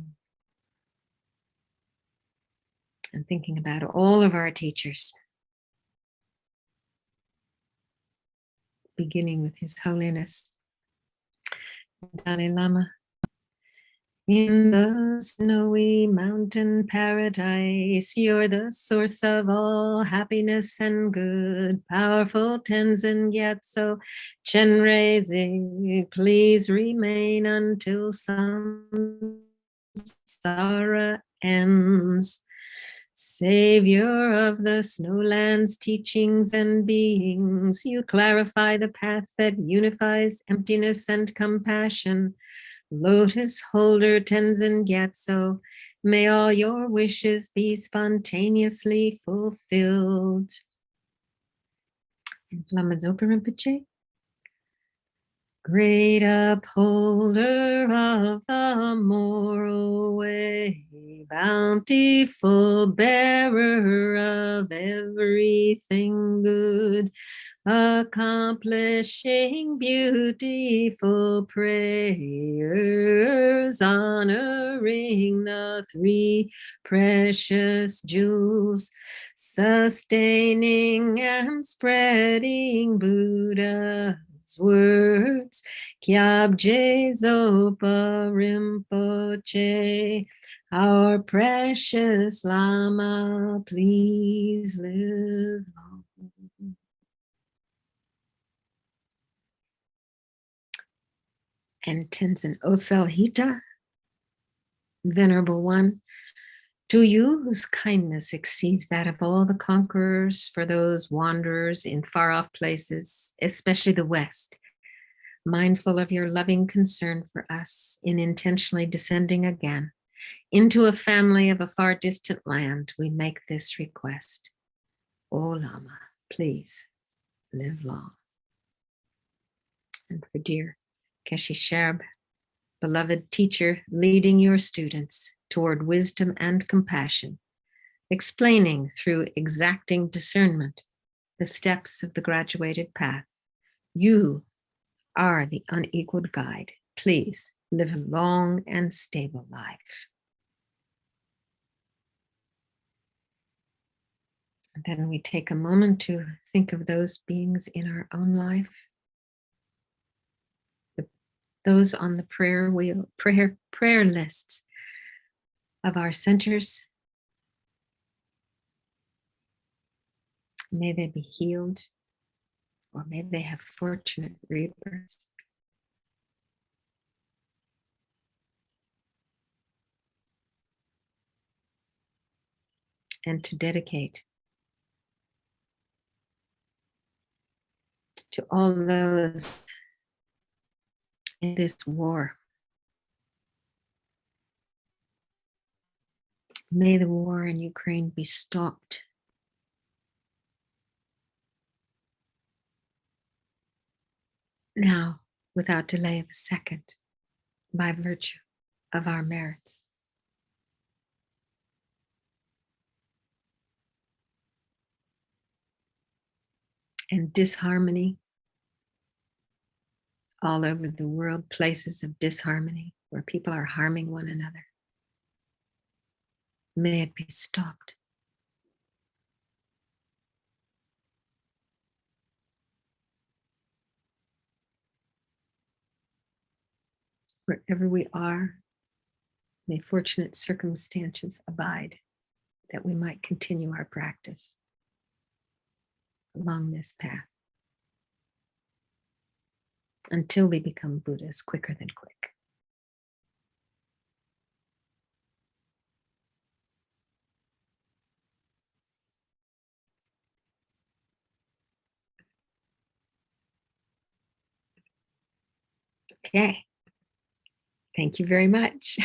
thinking about all of our teachers, beginning with His Holiness Dalai Lama. In the snowy mountain paradise, you're the source of all happiness and good. Powerful Tenzin Gyatso Chenrezig, please remain until samsara ends. Savior of the snowlands, teachings and beings, you clarify the path that unifies emptiness and compassion. Lotus holder Tenzin Gyatso, may all your wishes be spontaneously fulfilled. Lama Zopa Rinpoche, great upholder of the moral way, bountiful bearer of everything good, accomplishing beautiful prayers, honoring the three precious jewels, sustaining and spreading Buddha's words. Kyabje Zopa Rinpoche, our precious Lama, please live long. and Tenzin Oselhita, Venerable One, to you whose kindness exceeds that of all the conquerors, for those wanderers in far-off places, especially the West, mindful of your loving concern for us in intentionally descending again into a family of a far distant land, we make this request. O Lama, please live long. And for dear Keshe Sharb, beloved teacher, leading your students toward wisdom and compassion, explaining through exacting discernment the steps of the graduated path. You are the unequaled guide. Please live a long and stable life. And then we take a moment to think of those beings in our own life, those on the prayer wheel, prayer lists of our centers. May they be healed, or may they have fortunate rebirths. And to dedicate to all those in this war. May the war in Ukraine be stopped. Now, without delay of a second, by virtue of our merits. And disharmony all over the world, places of disharmony where people are harming one another. May it be stopped. Wherever we are, may fortunate circumstances abide that we might continue our practice along this path until we become Buddhas quicker than quick. Okay. Thank you very much.